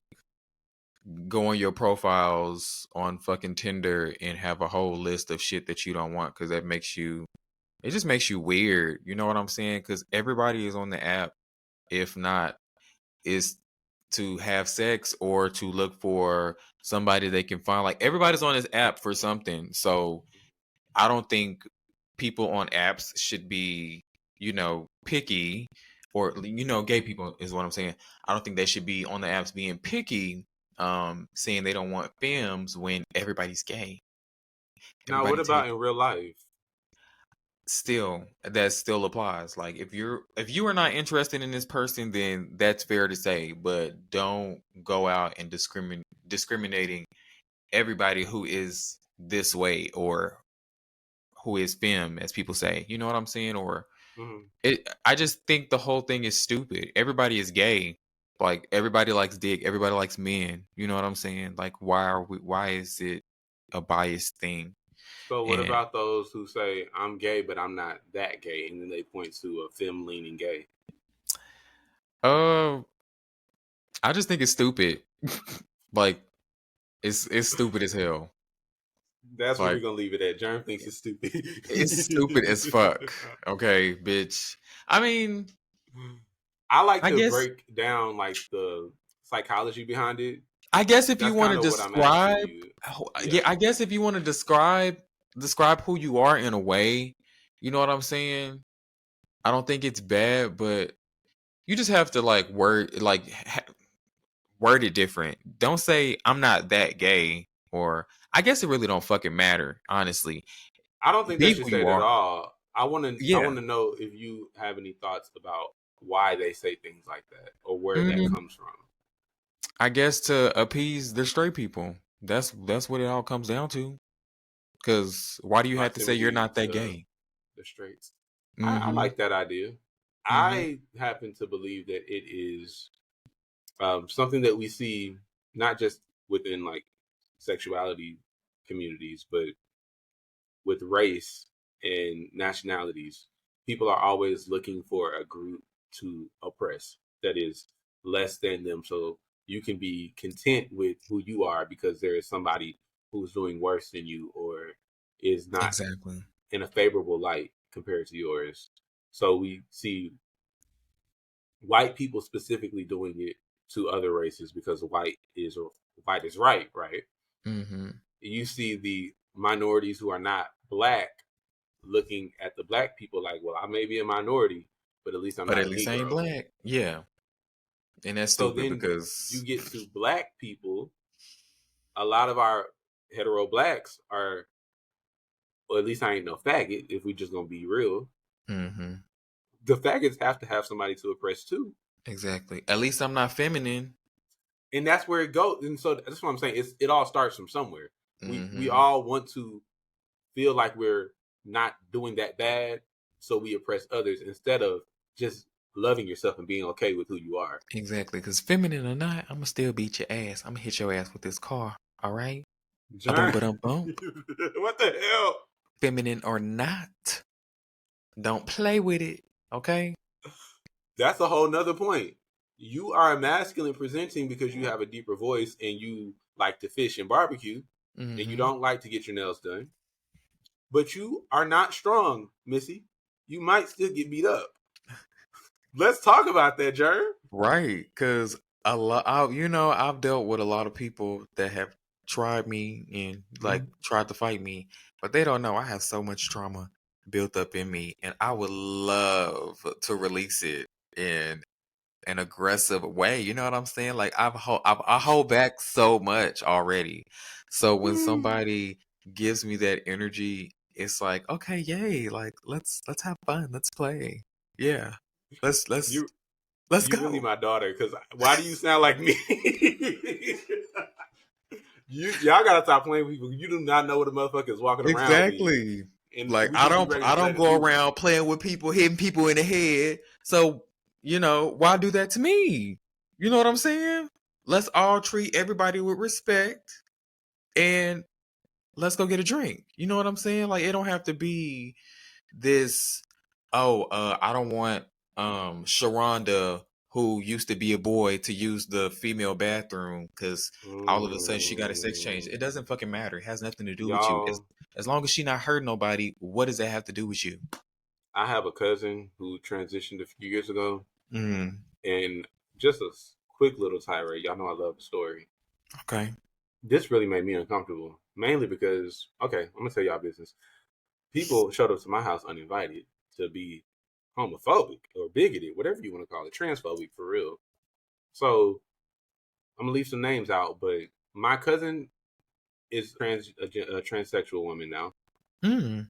go on your profiles on fucking Tinder and have a whole list of shit that you don't want because it just makes you weird. You know what I'm saying? Because everybody is on the app, if not, is to have sex or to look for somebody they can find. Like, everybody's on this app for something. So I don't think people on apps should be, picky, or gay people is what I'm saying. I don't think they should be on the apps being picky, saying they don't want femmes when everybody's gay. Now, what Everybody about take in real life? still that still applies. Like, if you are not interested in this person, then that's fair to say, but don't go out and discriminating everybody who is this way or who is femme, as people say. You know what I'm saying? Or Mm-hmm. I just think the whole thing is stupid. Everybody is gay. Like, everybody likes dick. Everybody likes men. You know what I'm saying? Like, why is it a biased thing? So, what And about those who say, I'm gay, but I'm not that gay? And then they point to a femme leaning gay. uh I just think it's stupid. Like, it's stupid as hell. That's where we're Like, going to leave it at. Jerm thinks it's stupid. it's stupid as fuck. Okay, bitch. I mean, I like I to guess break down like the psychology behind it. I guess if you That's want kind to of what I'm asking describe, you. yeah, Yeah. I guess if you want to describe who you are in a way, you know what I'm saying? I don't think it's bad, but you just have to like word it different. Don't say I'm not that gay, or I guess it really don't fucking matter, honestly. I don't think they Be should who say you it at are. all. I Yeah. want to know if you have any thoughts about why they say things like that or where that Mm, comes from. I guess to appease the straight people. That's what it all comes down to. Cause why do you have to say you're Proximity not that to gay? the straights. I Mm-hmm. like that idea. Mm-hmm. I happen to believe that it is something that we see not just within like sexuality communities, but with race and nationalities. People are always looking for a group to oppress that is less than them. So you can be content with who you are because there is somebody who's doing worse than you or is not Exactly. in a favorable light compared to yours. So we see white people specifically doing it to other races because white is right? Mm-hmm. You see the minorities who are not black looking at the black people like, well, I may be a minority, but at least I'm But not at a least I ain't Negro. black. Yeah. And that's So stupid then because you get to black people. A lot of our hetero blacks are, or at least I ain't no faggot. If we just gonna be real, mm-hmm. the faggots have to have somebody to oppress too. Exactly. At least I'm not feminine. And that's where it goes. And so that's what I'm saying. It all starts from somewhere. We all want to feel like we're not doing that bad, so we oppress others instead of just loving yourself and being okay with who you are. Exactly, because feminine or not, I'm gonna still beat your ass. I'm gonna hit your ass with this car. All right. Jerm, Bump. what the hell? Feminine or not, don't play with it. Okay. That's a whole nother point. You are masculine presenting because you have a deeper voice and you like to fish and barbecue, and you don't like to get your nails done. But you are not strong, Missy. You might still get beat up. Let's talk about that, Jerm. Right, because I've dealt with a lot of people that have tried me and like tried to fight me, but they don't know I have so much trauma built up in me, and I would love to release it in an aggressive way. You know what I'm saying? Like I hold back so much already. So when somebody gives me that energy, it's like, okay, yay! Like let's have fun. Let's play. Yeah, let's You go. really my daughter, because why do you sound like me? Y'all gotta stop playing with people. You do not know what a motherfucker is walking around with. Exactly. And Like we I just be ready to don't play go the around playing with people, hitting people in the head. So, why do that to me? You know what I'm saying? Let's all treat everybody with respect and let's go get a drink. You know what I'm saying? Like it don't have to be this, I don't want Sharonda, who used to be a boy, to use the female bathroom because all of a sudden she got a sex change. It doesn't fucking matter. It has nothing to do with you. Y'all, As long as she not hurting nobody, what does that have to do with you? I have a cousin who transitioned a few years ago, Mm, and just a quick little tirade. Y'all know I love the story. okay. This really made me uncomfortable, mainly because, okay, I'm gonna tell y'all business. People showed up to my house uninvited to be homophobic or bigoted, whatever you want to call it, transphobic for real. So I'm gonna leave some names out, but my cousin is a transsexual woman now. Mm,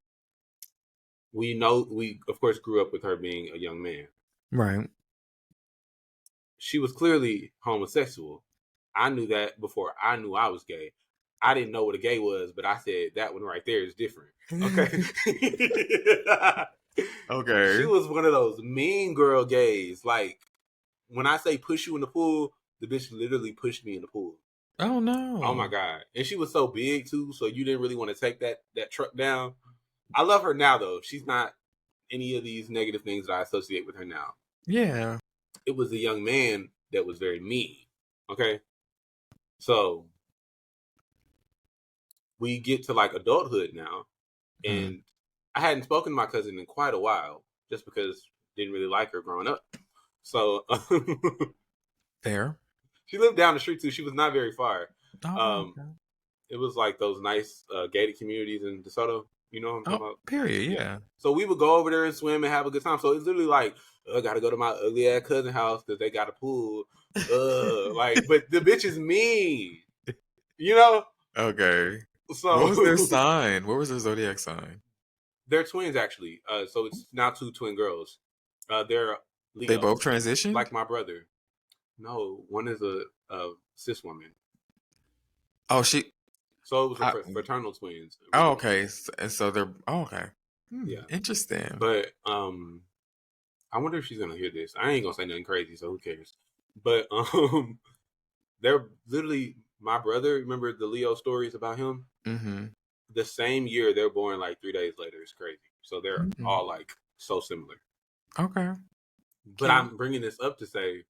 We of course grew up with her being a young man. right. She was clearly homosexual. I knew that before I knew I was gay. I didn't know what a gay was, but I said that one right there is different. Okay. Okay. She was one of those mean girl gays. Like when I say push you in the pool, the bitch literally pushed me in the pool. Oh no. Oh my God. And she was so big too, so you didn't really want to take that truck down. I love her now though. She's not any of these negative things that I associate with her now. Yeah. It was a young man that was very mean. Okay. So we get to like adulthood now, and I hadn't spoken to my cousin in quite a while just because didn't really like her growing up. So Fair. she lived down the street too. She was not very far. Oh, okay. It was like those nice gated communities in DeSoto. You know what I'm talking about? Period. Yeah. So we would go over there and swim and have a good time. So it's literally like, I gotta go to my ugly ass cousin house because they got a pool. But the bitch is mean. You know? Okay. So What was their sign? What was their zodiac sign? They're twins actually. So it's now two twin girls. They're Leos. They both transitioned? Like my brother. No, one is a cis woman. Oh, So it was fraternal twins. Oh, okay. And so they're okay. Yeah. Interesting. But I wonder if she's gonna hear this. I ain't gonna say nothing crazy, so who cares? But they're literally my brother. Remember the Leo stories about him? Mm-hmm. The same year they're born, like 3 days later. It's crazy. So they're all like so similar. Okay. But I'm bringing this up to say,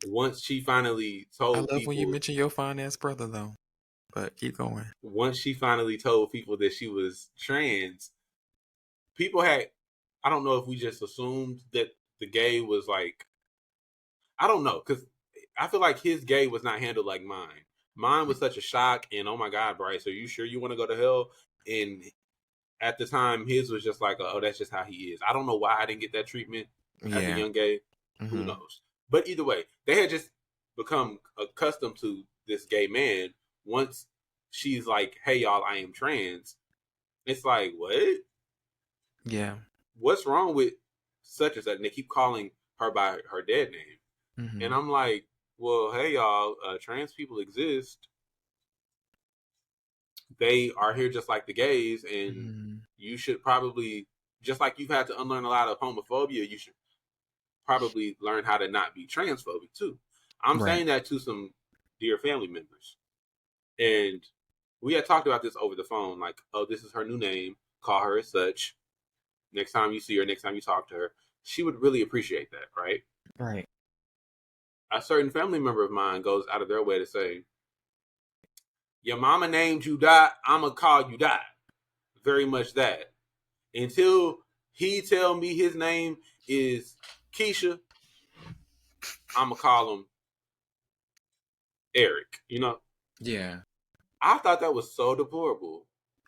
once she finally told people, I love when you mention your fine ass brother though. But keep going. Once she finally told people that she was trans, people had, I don't know if we just assumed that the gay was like, I don't know, because I feel like his gay was not handled like mine. Mine was such a shock, and oh my God, Bryce, are you sure you want to go to hell? And at the time, his was just like, oh, that's just how he is. I don't know why I didn't get that treatment as a young gay. Who knows? But either way, they had just become accustomed to this gay man. Once she's like, hey, y'all, I am trans, it's like, what? Yeah. What's wrong with such and such? And they keep calling her by her dead name. And I'm like, well, hey, y'all, trans people exist. they are here just like the gays, and you should probably, just like you've had to unlearn a lot of homophobia, you should probably learn how to not be transphobic too. I'm saying that to some dear family members. And we had talked about this over the phone, like, oh, this is her new name, call her as such. Next time you see her, next time you talk to her, she would really appreciate that, right? Right. A certain family member of mine goes out of their way to say, your mama named you Dot, I'ma call you Dot. Very much that. Until he tell me his name is Keisha, I'ma call him Eric, you know? Yeah. I thought that was so deplorable.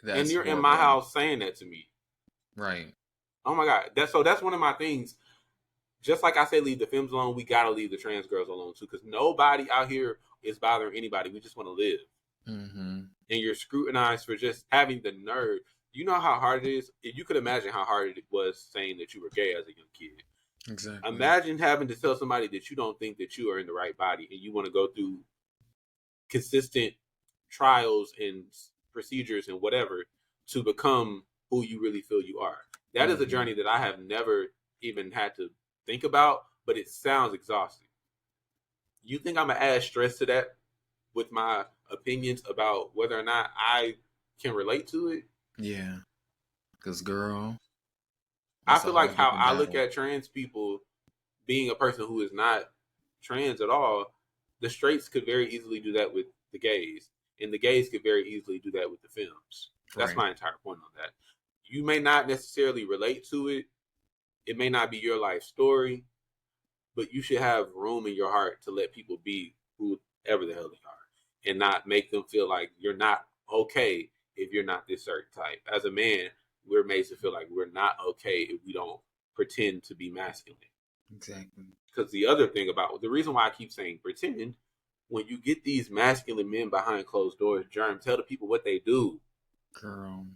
And you're in my house saying that to me. Right. Oh my God. That's one of my things. Just like I say, leave the femmes alone, we gotta leave the trans girls alone too. Because nobody out here is bothering anybody. We just want to live. Mm-hmm. And you're scrutinized for just having the nerve. You know how hard it is? You could imagine how hard it was saying that you were gay as a young kid. Exactly. Imagine having to tell somebody that you don't think that you are in the right body and you want to go through consistent trials and procedures and whatever to become who you really feel you are. That is a journey that I have never even had to think about, but it sounds exhausting. You think I'm going to add stress to that with my opinions about whether or not I can relate to it? Yeah. Because, girl, I feel like how I look at trans people being a person who is not trans at all, the straights could very easily do that with the gays, and the gays could very easily do that with the femmes. That's my entire point on that. You may not necessarily relate to it. It may not be your life story, but you should have room in your heart to let people be whoever the hell they are and not make them feel like you're not okay if you're not this certain type. As a man, we're made to feel like we're not okay if we don't pretend to be masculine. Exactly. Because the other thing about the reason why I keep saying pretend, when you get these masculine men behind closed doors, Jerm, tell the people what they do. Girl,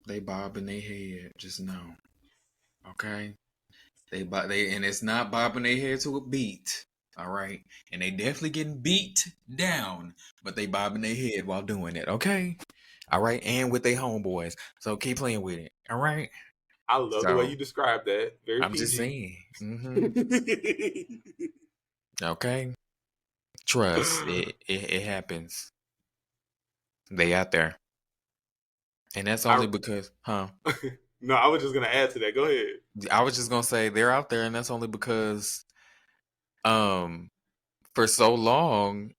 they bobbing their head. Just know, okay? And it's not bobbing their head to a beat. All right, and they definitely getting beat down, but they bobbing their head while doing it. Okay, all right, and with their homeboys. So keep playing with it. All right. I love the way you describe that. Very I'm PG. just saying. Okay. Trust. It happens. They out there. And that's only because, No, I was just going to add to that. Go ahead. I was just going to say they're out there, and that's only because for so long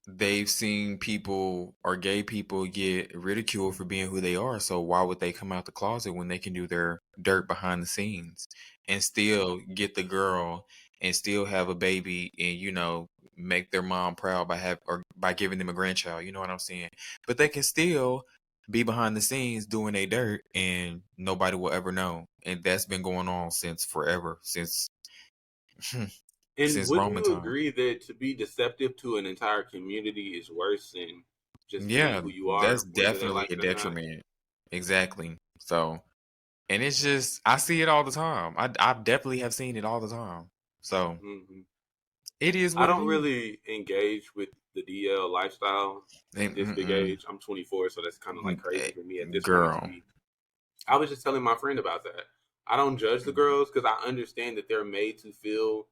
they've seen people or gay people get ridiculed for being who they are. So why would they come out the closet when they can do their dirt behind the scenes and still get the girl and still have a baby and, you know, make their mom proud by giving them a grandchild? You know what I'm saying? But they can still be behind the scenes doing their dirt and nobody will ever know. And that's been going on since forever, since And wouldn't Roman you time. agree that to be deceptive to an entire community is worse than just being who you are? That's definitely a detriment. Exactly. So, and it's just, I see it all the time. I definitely have seen it all the time. So, it is what I don't it is. really engage with the DL lifestyle at this big age. I'm 24, so that's kind of like crazy for me at this point. I was just telling my friend about that. I don't judge the girls because I understand that they're made to feel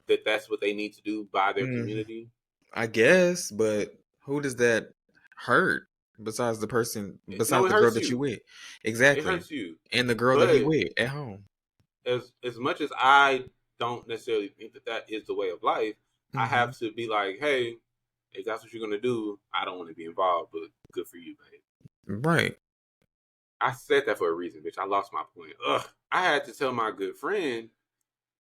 that that's what they need to do by their community. I guess, but who does that hurt besides the person, besides the girl that you with? Exactly. It hurts you. And the girl that he with at home. As much as I don't necessarily think that is the way of life, I have to be like, hey, if that's what you're going to do, I don't want to be involved, but good for you, babe. Right. I said that for a reason, bitch. I lost my point. I had to tell my good friend,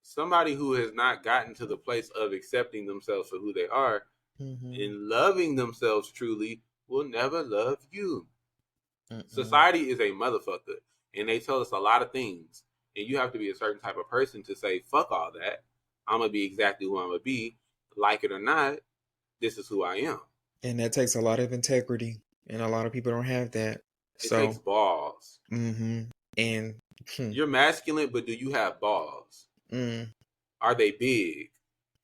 somebody who has not gotten to the place of accepting themselves for who they are and loving themselves truly will never love you. Society is a motherfucker, and they tell us a lot of things, and you have to be a certain type of person to say, fuck all that. I'm going to be exactly who I'm going to be. Like it or not, this is who I am. And that takes a lot of integrity, and a lot of people don't have that. It takes balls. And you're masculine, but do you have balls? Are they big?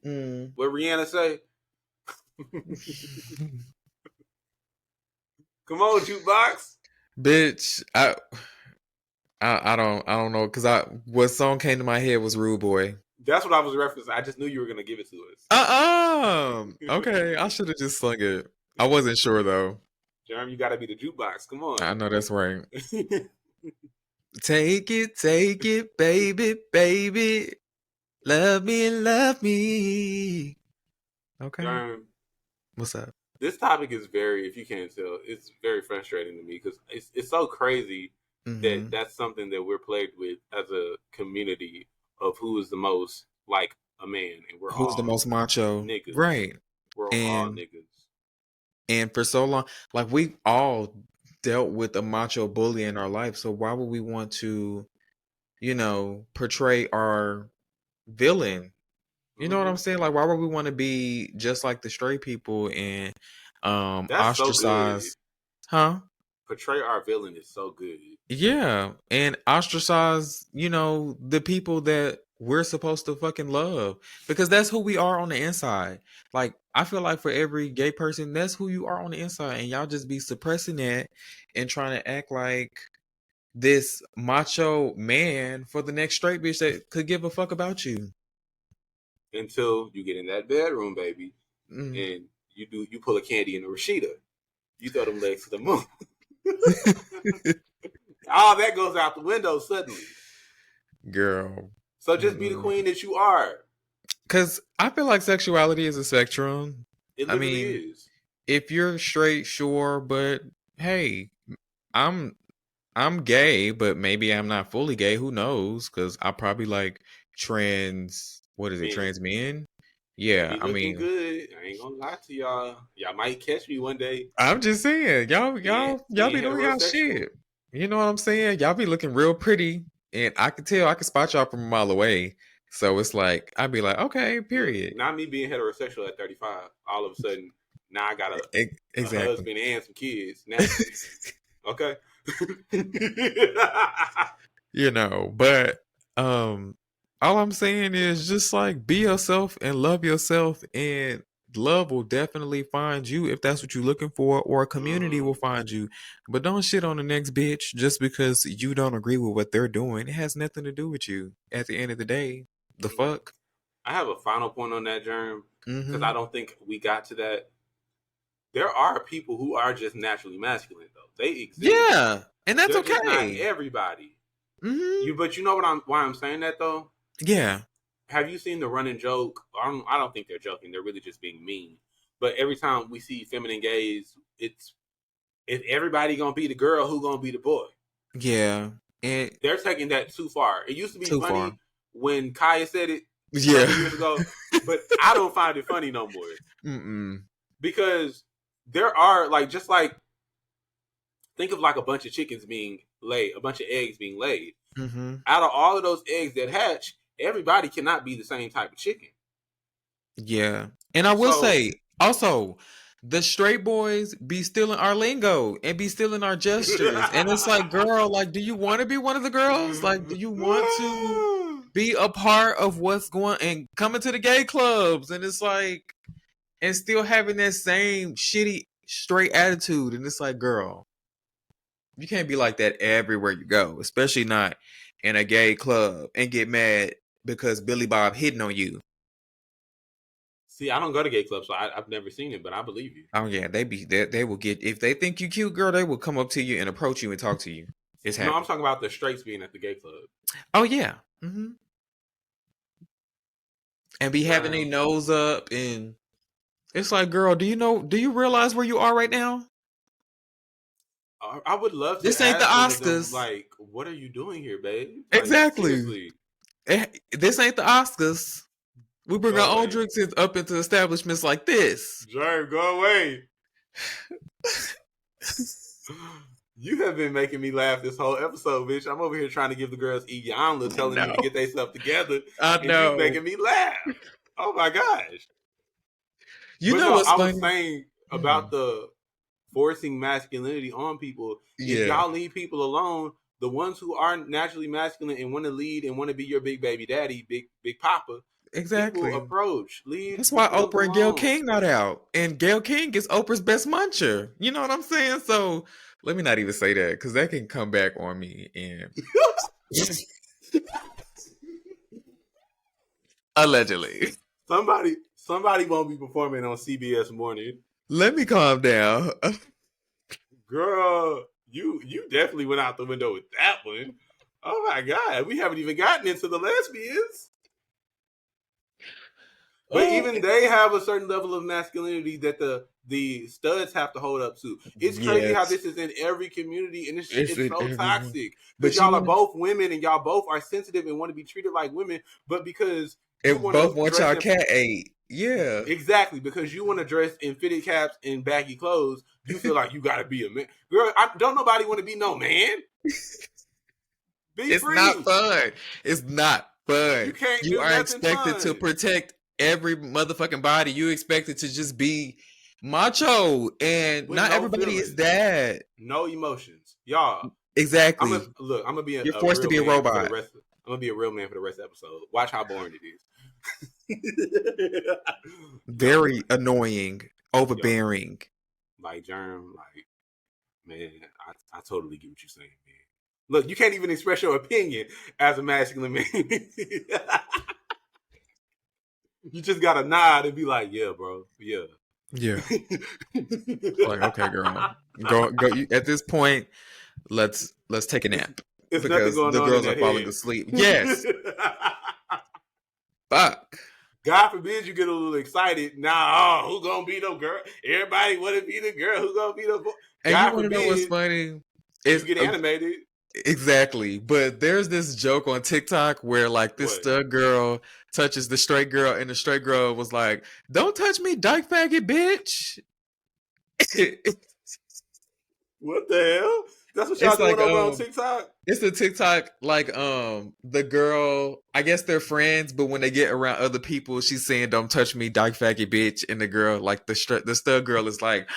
What Rihanna say? Come on, jukebox. Bitch, I don't know because what song came to my head was Rude Boy. That's what I was referencing. I just knew you were gonna give it to us. Okay, I should have just sung it. I wasn't sure though. Jerm, you gotta be the jukebox. Come on. I know that's right. Take it, baby, baby. Love me. Okay. Jerm, What's up? this topic is very, if you can't tell, it's very frustrating to me because it's so crazy that that's something that we're plagued with as a community of who is the most like a man, and we're Who's all the most macho? niggas. Right. We're all niggas. And for so long, like we all dealt with a macho bully in our life. So why would we want to, portray our villain? You know what I'm saying? Like, why would we want to be just like the straight people and That's so good. ostracize? Huh? Portray our villain is so good. Yeah, and ostracize, the people that we're supposed to fucking love because that's who we are on the inside. Like, I feel like for every gay person, that's who you are on the inside, and y'all just be suppressing that and trying to act like this macho man for the next straight bitch that could give a fuck about you. Until you get in that bedroom, baby, and you pull a Candy in a Rashida. You throw them legs to the moon. All that goes out the window suddenly. Girl. So just be the queen that you are. Because I feel like sexuality is a spectrum. It literally is. If you're straight, sure, but hey, I'm gay, but maybe I'm not fully gay. Who knows? Because I probably like trans men? Yeah, I mean, good. I ain't gonna lie to y'all. Y'all might catch me one day. I'm just saying, y'all be doing y'all shit. You know what I'm saying? Y'all be looking real pretty, and I can spot y'all from a mile away. So it's like I'd be like, okay, period. Not me being heterosexual at 35. All of a sudden, now I got a husband and some kids. Now, okay. But all I'm saying is just like be yourself and love yourself, and love will definitely find you if that's what you're looking for, or a community will find you. But don't shit on the next bitch just because you don't agree with what they're doing. It has nothing to do with you at the end of the day. The fuck? I have a final point on that, Jerm, because I don't think we got to that. There are people who are just naturally masculine, though. They exist. Yeah, and that's They're okay. Just not everybody. But you know why I'm saying that, though? Yeah. Have you seen the running joke? I don't think they're joking. They're really just being mean. But every time we see feminine gays, it's if everybody gonna be the girl, who gonna be the boy? Yeah. And they're taking that too far. It used to be funny when Kaya said it years ago, but I don't find it funny no more. Because there are think of like a bunch of chickens being laid, a bunch of eggs being laid. Out of all of those eggs that hatch, everybody cannot be the same type of chicken. Yeah. And I will say, also, the straight boys be stealing our lingo and be stealing our gestures. And it's like, girl, like, do you want to be one of the girls? Like, do you want to be a part of what's going and coming to the gay clubs? And it's like, and still having that same shitty straight attitude. And it's like, girl, you can't be like that everywhere you go, especially not in a gay club and get mad because Billy Bob hitting on you. See, I don't go to gay clubs, so I've never seen it, but I believe you. Oh yeah, they will get, if they think you cute, girl, they will come up to you and approach you and talk to you. It's happening. No, I'm talking about the straights being at the gay club. Oh yeah, and be having their nose up, and it's like, girl, do you realize where you are right now? I would love to. This ain't the Oscars. Like, what are you doing here, babe? Exactly. This ain't the Oscars. We bring our own drinks up into establishments like this. Jerm, go away. You have been making me laugh this whole episode, bitch. I'm over here trying to give the girls igsh, telling them to get their stuff together. I know. You're making me laugh. Oh my gosh. What's I funny? was saying about the forcing masculinity on people. If y'all leave people alone, the ones who are naturally masculine and want to lead and want to be your big baby daddy, big papa, Exactly. People approach. Leave That's why people Oprah and Gail alone. King not out. And Gail King is Oprah's best muncher. You know what I'm saying? So let me not even say that because that can come back on me. And allegedly. Somebody won't be performing on CBS Morning. Let me calm down. Girl, you definitely went out the window with that one. Oh my God, we haven't even gotten into the lesbians. But even they have a certain level of masculinity that the studs have to hold up to. It's crazy how this is in every community, and it's so toxic. Because y'all are both women, and y'all both are sensitive and want to be treated like women, but because you both want y'all cat ate. Yeah. Exactly, because you want to dress in fitted caps and baggy clothes, you feel like you gotta be a man. Girl, don't nobody want to be no man. It's free. Not fun. It's not fun. You are expected to protect every motherfucking body. You expected to just be macho, and with not everybody is that. No emotions, y'all. Exactly. I'm gonna be. You're forced to be a robot. I'm gonna be a real man for the rest of the episode. Watch how boring it is. Very annoying, overbearing. Like Jerm, like, man, I totally get what you're saying, man. Look, you can't even express your opinion as a masculine man. You just gotta nod and be like, "Yeah, bro, yeah." Like, okay, girl, go. At this point, let's take a nap because the girls are falling asleep. Yes. Fuck. God forbid you get a little excited. Nah, who gonna be the girl? Everybody want to be the girl. Who gonna be the boy? And God you want to know what's funny? It's you get animated. Exactly. But there's this joke on TikTok where like this stud girl touches the straight girl, and the straight girl was like, "Don't touch me, dyke faggot, bitch." What the hell? That's what y'all doing over on TikTok? It's a TikTok, like, the girl, I guess they're friends, but when they get around other people, she's saying, "Don't touch me, dyke faggot, bitch." And the girl, like, the stud girl is like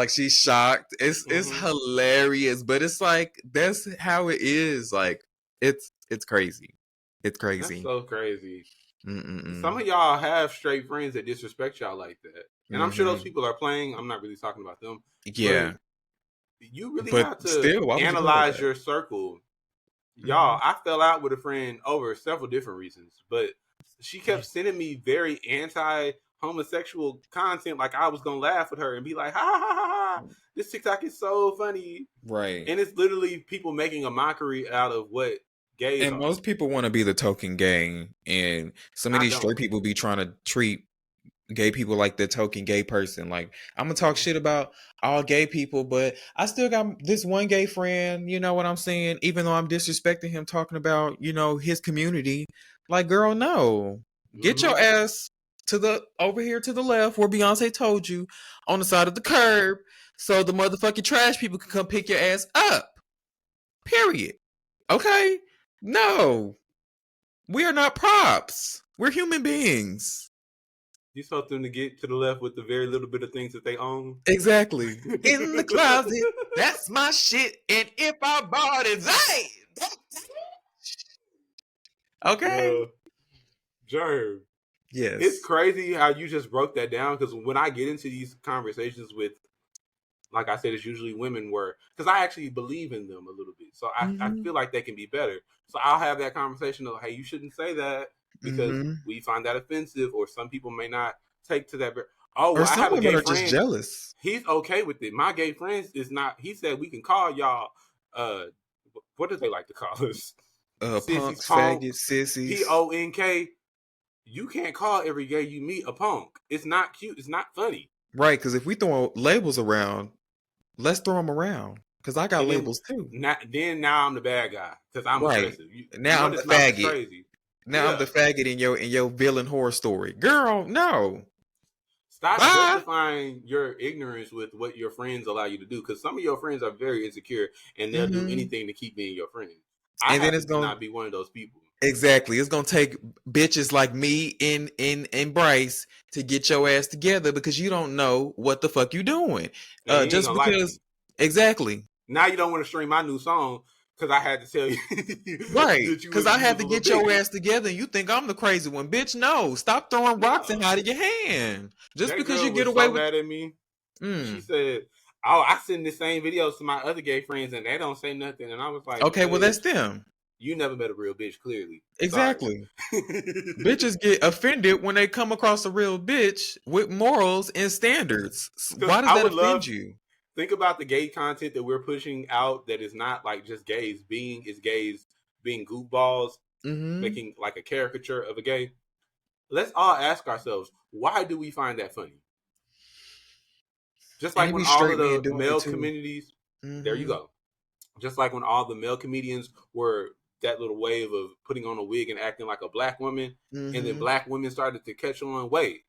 she's shocked. It's hilarious, but it's like, that's how it is. Like, it's crazy. It's crazy. That's so crazy. Some of y'all have straight friends that disrespect y'all like that. And I'm sure those people are playing. I'm not really talking about them. Yeah. You really have to analyze your circle. Y'all, I fell out with a friend over several different reasons, but she kept sending me very anti-homosexual content. Like I was going to laugh with her and be like, ha, ha, ha, ha, this TikTok is so funny. Right. And it's literally people making a mockery out of what gays and are. Most people want to be the token gay. And some of these straight people be trying to treat gay people like the token gay person. Like, I'm gonna talk shit about all gay people, but I still got this one gay friend, you know what I'm saying? Even though I'm disrespecting him, talking about, you know, his community. Like, girl, no. Get your ass over here to the left where Beyonce told you, on the side of the curb, so the motherfucking trash people can come pick your ass up. Period. Okay? No. We are not props. We're human beings. You told them to get to the left with the very little bit of things that they own. Exactly. In the closet, that's my shit. And if I bought it, okay. Jerm. Yes. It's crazy how you just broke that down, because when I get into these conversations with, like I said, it's usually women because I actually believe in them a little bit. So I feel like they can be better. So I'll have that conversation of, hey, you shouldn't say that, because we find that offensive, or some people may not take to that. Oh, well, I have a gay friend. Just jealous. He's okay with it. My gay friend is not. He said we can call y'all. What do they like to call us? Punks, faggots, sissies. PONK. You can't call every gay you meet a punk. It's not cute. It's not funny. Right? Because if we throw labels around, let's throw them around. Because I got labels too. Now I'm the bad guy because I'm aggressive. Now I'm the faggot. Crazy. Now I'm the faggot in your villain horror story. Girl, no. Stop justifying your ignorance with what your friends allow you to do, because some of your friends are very insecure and they'll do anything to keep being your friend. Then it's gonna not be one of those people. Exactly. It's gonna take bitches like me and Bryce to get your ass together, because you don't know what the fuck you doing. Just because. Exactly. Now you don't want to stream my new song Because I had to tell you. Right. that you Because was- I you had was to a get little your bitch. ass together and you think I'm the crazy one. Bitch, no. Stop throwing rocks No. and out of your hand. Just That because girl you get was away so with. mad at me. She Mm. said, "Oh, I send the same videos to my other gay friends and they don't say nothing." And I was like, Okay, well, that's "Bitch, them. you never met a real bitch, clearly. Sorry." Exactly. Bitches get offended when they come across a real bitch with morals and standards. Because Why does I that would offend love you? think about the gay content that we're pushing out that is not like just gays being goofballs, Mm-hmm. making like a caricature of a gay. Let's all ask ourselves, why do we find that funny? Just And like it when be all of straight men the doing it male too. communities, there you Mm-hmm. go. Just like when all the male comedians were that little wave of putting on a wig and acting like a black woman, and then Mm-hmm. black women started to catch on. Wait,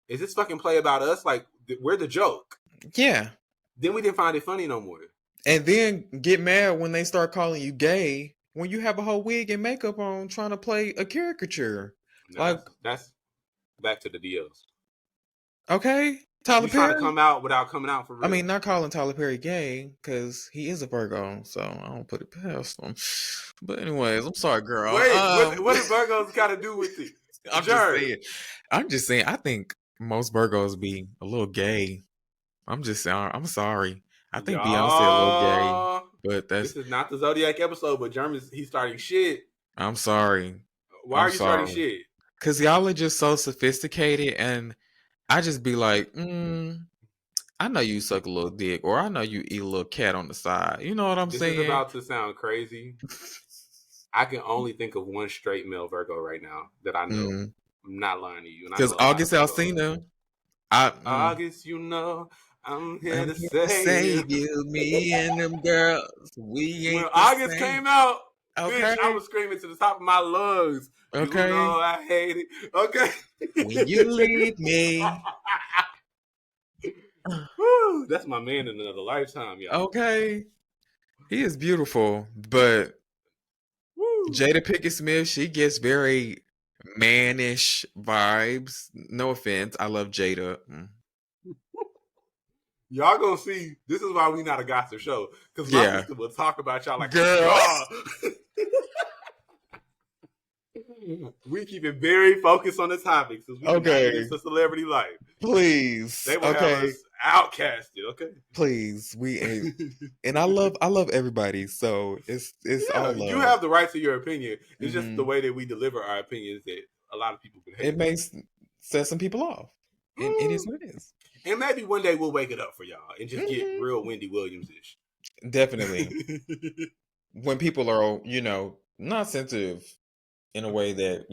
is this fucking play about us? Like we're the joke. Yeah. Then we didn't find it funny no more. And then get mad when they start calling you gay when you have a whole wig and makeup on trying to play a caricature. No, Like, that's back to the DLs. okay, Tyler You trying to Perry. come out without coming out for I real. mean, not calling Tyler Perry gay because he is a Virgo, so I don't put it past him. But anyways, I'm sorry, girl. Wait, what did Virgos got to do with it? I'm just Jerm. saying. I'm just saying. I think most Virgos be a little gay. I'm just saying. I'm sorry. I think Beyonce a little gay, Y'all, but that's. this is not the Zodiac episode, but Jerm he's starting shit. I'm sorry. Why are you starting shit? Cause y'all are just so sophisticated, and I just be like, I know you suck a little dick, or I know you eat a little cat on the side. You know what I'm This is saying? about to sound crazy. I can only think of one straight male Virgo right now that I know. Mm. I'm not lying to you. And I Cause know a lot of August Virgos. Alsina, August, you know, I'm here I'm to here to save you. save you, me and them girls. We When ain't the August same. came out, Okay. bitch, I was screaming to the top of my lungs. You Okay. know I hate it. Okay. When you leave me. Woo, that's my man in another lifetime, y'all. Okay. He is beautiful, but Woo. Jada Pinkett Smith, she gets very mannish vibes. No offense. I love Jada. Y'all gonna see, this is why we not a gossip show. Because my Yeah. sister will talk about y'all like, Girl. We keep it very focused on the topics because we do not Okay. get into celebrity life. Please. They will have us outcasted, okay? Please. We ain't. And I love everybody. So it's all love. You have the right to your opinion. It's just Mhm. the way that we deliver our opinions that a lot of people can hate. It makes set some people off. And it is what it is. And maybe one day we'll wake it up for y'all and just get Mhm. real Wendy Williams-ish. Definitely. When people are, not sensitive in a way that,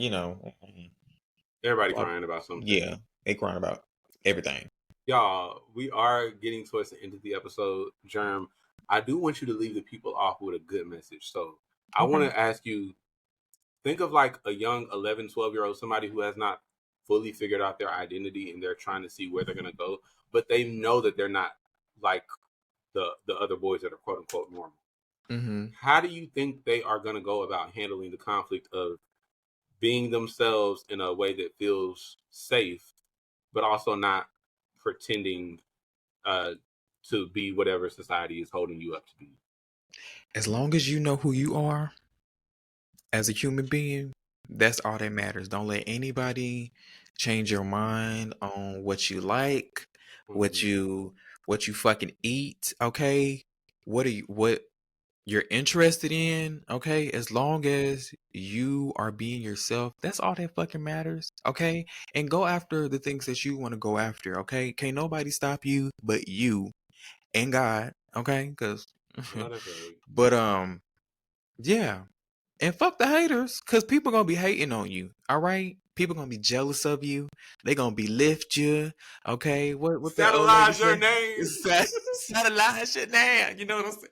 Everybody crying about something. Yeah, they crying about everything. Y'all, we are getting towards the end of the episode. Jerm, I do want you to leave the people off with a good message. So I want to ask you, think of like a young 11, 12-year-old, somebody who has not fully figured out their identity and they're trying to see where they're going to go, but they know that they're not like the other boys that are quote unquote normal. Mm-hmm. How do you think they are going to go about handling the conflict of being themselves in a way that feels safe, but also not pretending to be whatever society is holding you up to be? As long as you know who you are as a human being, that's all that matters. Don't let anybody change your mind on what you like, what you fucking eat, okay? What you're interested in, okay? As long as you are being yourself, that's all that fucking matters, okay? And go after the things that you want to go after, okay? Can't nobody stop you but you and God, okay? Because, but yeah, and fuck the haters, because people gonna be hating on you, all right? People gonna be jealous of you. They gonna be lift you, okay? What that old lady Satellize your say? name. Satellize your name. You know what I'm saying?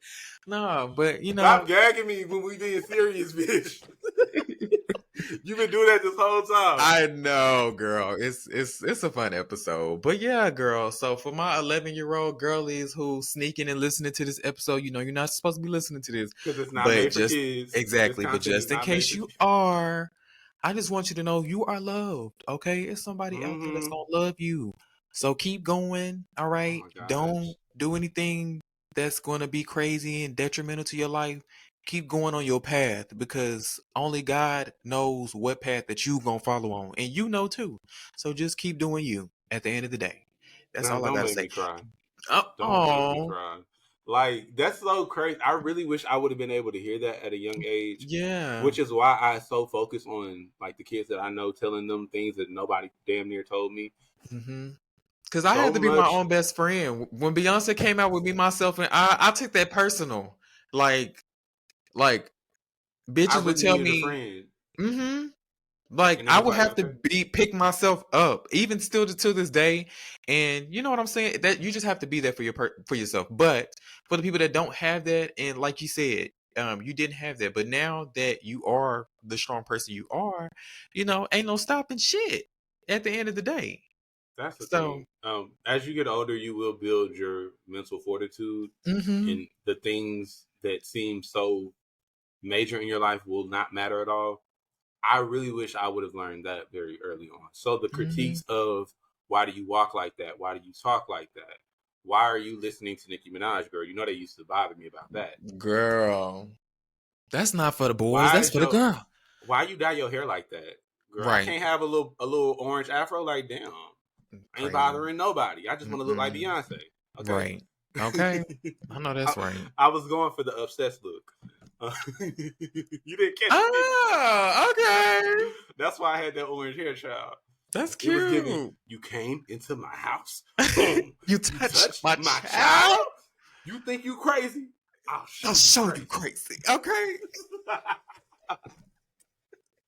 No, but Stop gagging me when we being serious, bitch. You've been doing that this whole time. I know, girl. It's a fun episode. But yeah, girl. So for my 11-year-old girlies who sneaking and listening to this episode, you're not supposed to be listening to this. Because it's not But made for just kids. exactly. This But content is just in not made case for you kids. are, I just want you to know you are loved. Okay, it's somebody out there that's gonna love you. So keep going. All right. Oh my gosh. Don't do anything that's gonna be crazy and detrimental to your life. keep going on your path, because only God knows what path that you gonna follow on, and you know too. So just keep doing you. At the end of the day, that's Now, all I don't gotta make say. me cry. Don't make me Oh, cry. Like, that's so crazy. I really wish I would have been able to hear that at a young age, yeah. which is why I so focus on like the kids that I know, telling them things that nobody damn near told me. Mm-hmm. Because I So had to be my much. own best friend. When Beyonce came out with Me, Myself, and I took that personal. Like I bitches would really tell needed a me, friend, mm-hmm. Like and it I was would like, have to okay, pick myself up, even still to this day. And you know what I'm saying? That you just have to be there for for yourself. But for the people that don't have that, and like you said, you didn't have that, but now that you are the strong person you are, ain't no stopping shit at the end of the day. that's the So, thing. As you get older, you will build your mental fortitude, mm-hmm, and the things that seem so major in your life will not matter at all. I really wish I would have learned that very early on. So the mm-hmm. critiques of why do you walk like that? Why do you talk like that? Why are you listening to Nicki Minaj, girl? You know they used to bother me about that. Girl, that's not for the boys. Why That's is for the your girl. why you dye your hair like that? Girl, I Right. can't have a little orange afro. Like, damn. I ain't Crazy. bothering nobody. I just want to look like Mm-mm. Beyonce. Okay. Right. Okay. I know that's I, right. I was going for the obsessed look. You didn't catch it, did you? Ah, okay. That's why I had that orange hair, child. That's It was giving, cute. you came into my house. Boom. You You touched touched my my child? child. You think you crazy? I'll show I'll you show crazy. you crazy. Okay.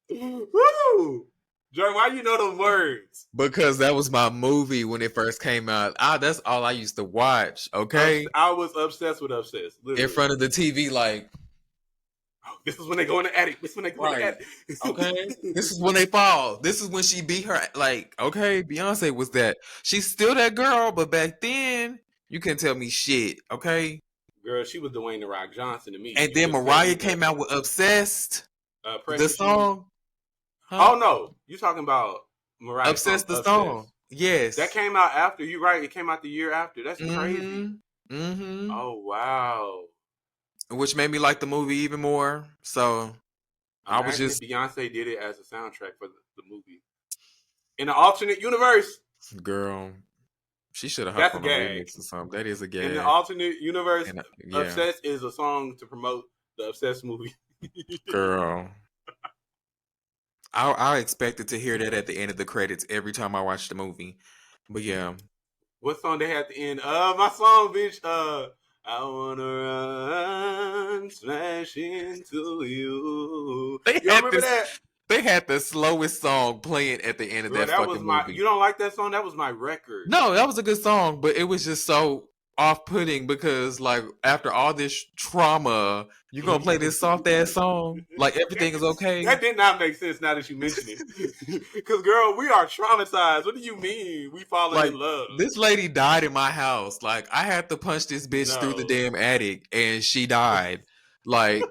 Woo! Jerm, why you know them words? Because that was my movie when it first came out. That's all I used to watch. Okay. I was obsessed with obsessed, In literally. front of the TV, like, Oh, this is when they go in the attic. This is when they go in the right. attic. Okay. This is when they fall. This is when she beat her. Like, okay, Beyonce was that. She's still that girl, but back then, you couldn't tell me shit. Okay. Girl, she was Dwayne the Rock Johnson to me. And You then couldn't tell me Mariah came out nothing. with Obsessed, the Pressure Shoes. song. Huh? Oh no, you talking about Mariah's song Obsessed, the Obsessed. song. That Yes. came out after. You right. It came out the year after. That's crazy. Mm-hmm. Mm-hmm. Oh wow. Which made me like the movie even more. So I was Imagine if just, Beyonce did it as a soundtrack for the movie. In an alternate universe. girl, she should have hopped That's a on a gag. remix or something. That is a In the gag. alternate universe, And yeah, Obsessed is a song to promote the Obsessed movie. girl. I expected to hear that at the end of the credits every time I watched the movie. But yeah. What song they had at the end? My song, bitch. I wanna run, smash into you. They You had remember this that? they had the slowest song playing at the end of Girl, that that was fucking my. movie. You don't like that song? That was my record. No, that was a good song, but it was just so off-putting because, like, after all this trauma, you gonna play this soft ass song like everything is okay. That did not make sense now that you mention it. Because, girl, we are traumatized. What do you mean we falling Like, in love? this lady died in my house. Like, I had to punch this bitch through the No. damn attic, and she died. Like,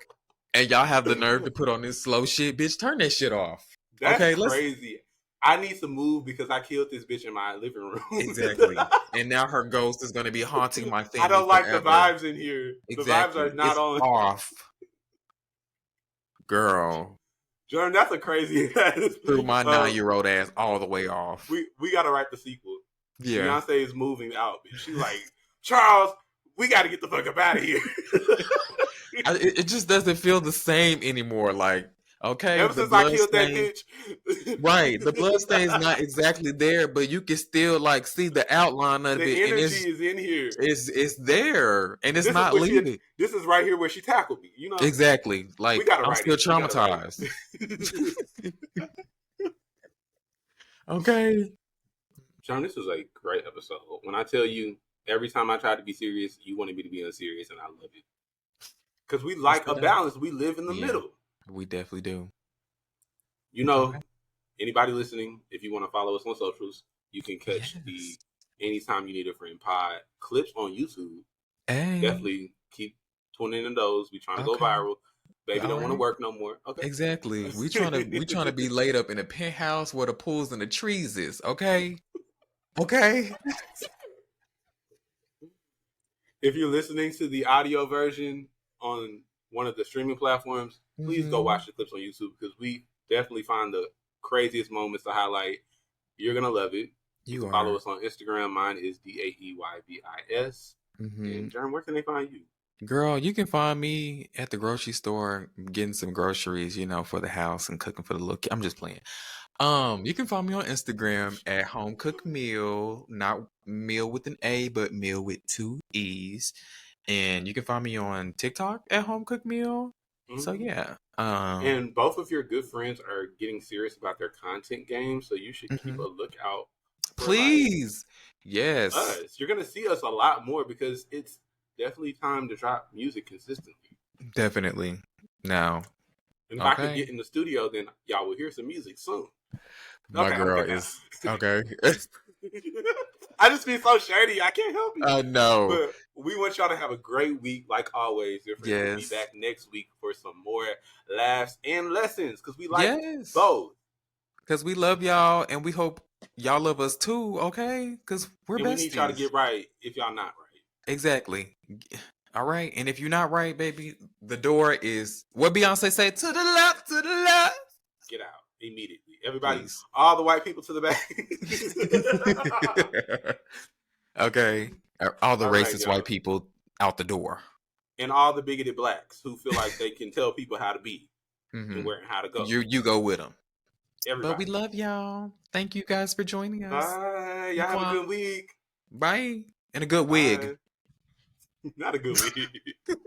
and y'all have the nerve to put on this slow shit, bitch. Turn that shit off. That's Okay, let's crazy. I need to move because I killed this bitch in my living room. exactly. And now her ghost is gonna be haunting my I family don't like the forever. vibes in here. The vibes Exactly. are not It's on. off, girl. Jerm, that's a crazy. Threw my 9-year-old ass all the way off. We got to write the sequel. Yeah. Beyonce is moving out. She's like, Charles, we got to get the fuck up out of here. It just doesn't feel the same anymore. Like, okay, Ever the since I blood killed that stain, bitch. right? The blood stain's not exactly there, but you can still like see the outline of The it, and energy is in here. it's there, and it's This is not where leaving. this is right here where she tackled me. You know, Exactly. we Like, got to I'm write still it. We gotta write traumatized. it. Okay. John, this was a great episode. When I tell you, every time I tried to be serious, you wanted me to be unserious, and I love it. Because we like a balance. We live in the middle. We definitely do. You know, Okay. anybody listening, if you want to follow us on socials, you can catch the Yes. Anytime You Need a Friend pod clips on YouTube. Hey. Definitely keep tuning in those. We trying to go Okay. viral. Baby All don't want to right. work no more. Okay. Exactly. We trying to be laid up in a penthouse where the pools and the trees is. Okay. Okay. If you're listening to the audio version on one of the streaming platforms, please go watch the clips on YouTube because we definitely find the craziest moments to highlight. You're gonna love it. You can follow us on Instagram. Mine is DAEYBIS. And Jerm, where can they find you? Girl, you can find me at the grocery store getting some groceries, for the house and cooking for the little kid. I'm just playing. You can find me on Instagram at Home Cook Meal, not meal with an A, but meal with 2 E's. And you can find me on TikTok at Home Cook Meal. So yeah. And both of your good friends are getting serious about their content game, so you should keep a lookout. Please. Yes. Us. You're gonna see us a lot more because it's definitely time to drop music consistently. Definitely. Now. And if I could get in the studio, then y'all will hear some music soon. My girl is okay. I just be so shady. I can't help it. I know. But we want y'all to have a great week, like always. Your friends will be back next week for some more laughs and lessons because we like both. Because we love y'all and we hope y'all love us too, okay? Because we're besties. We need y'all to get right if y'all not right. Exactly. All right. And if you're not right, baby, the door is what Beyonce said, to the left, to the left. Get out immediately. Everybody, all the white people to the back. Okay. All the racist white people out the door. And all the bigoted blacks who feel like they can tell people how to be and where and how to go. You go with them. Everybody. But we love y'all. Thank you guys for joining us. Bye. Y'all have a good week. Bye. And a good wig. Not a good wig.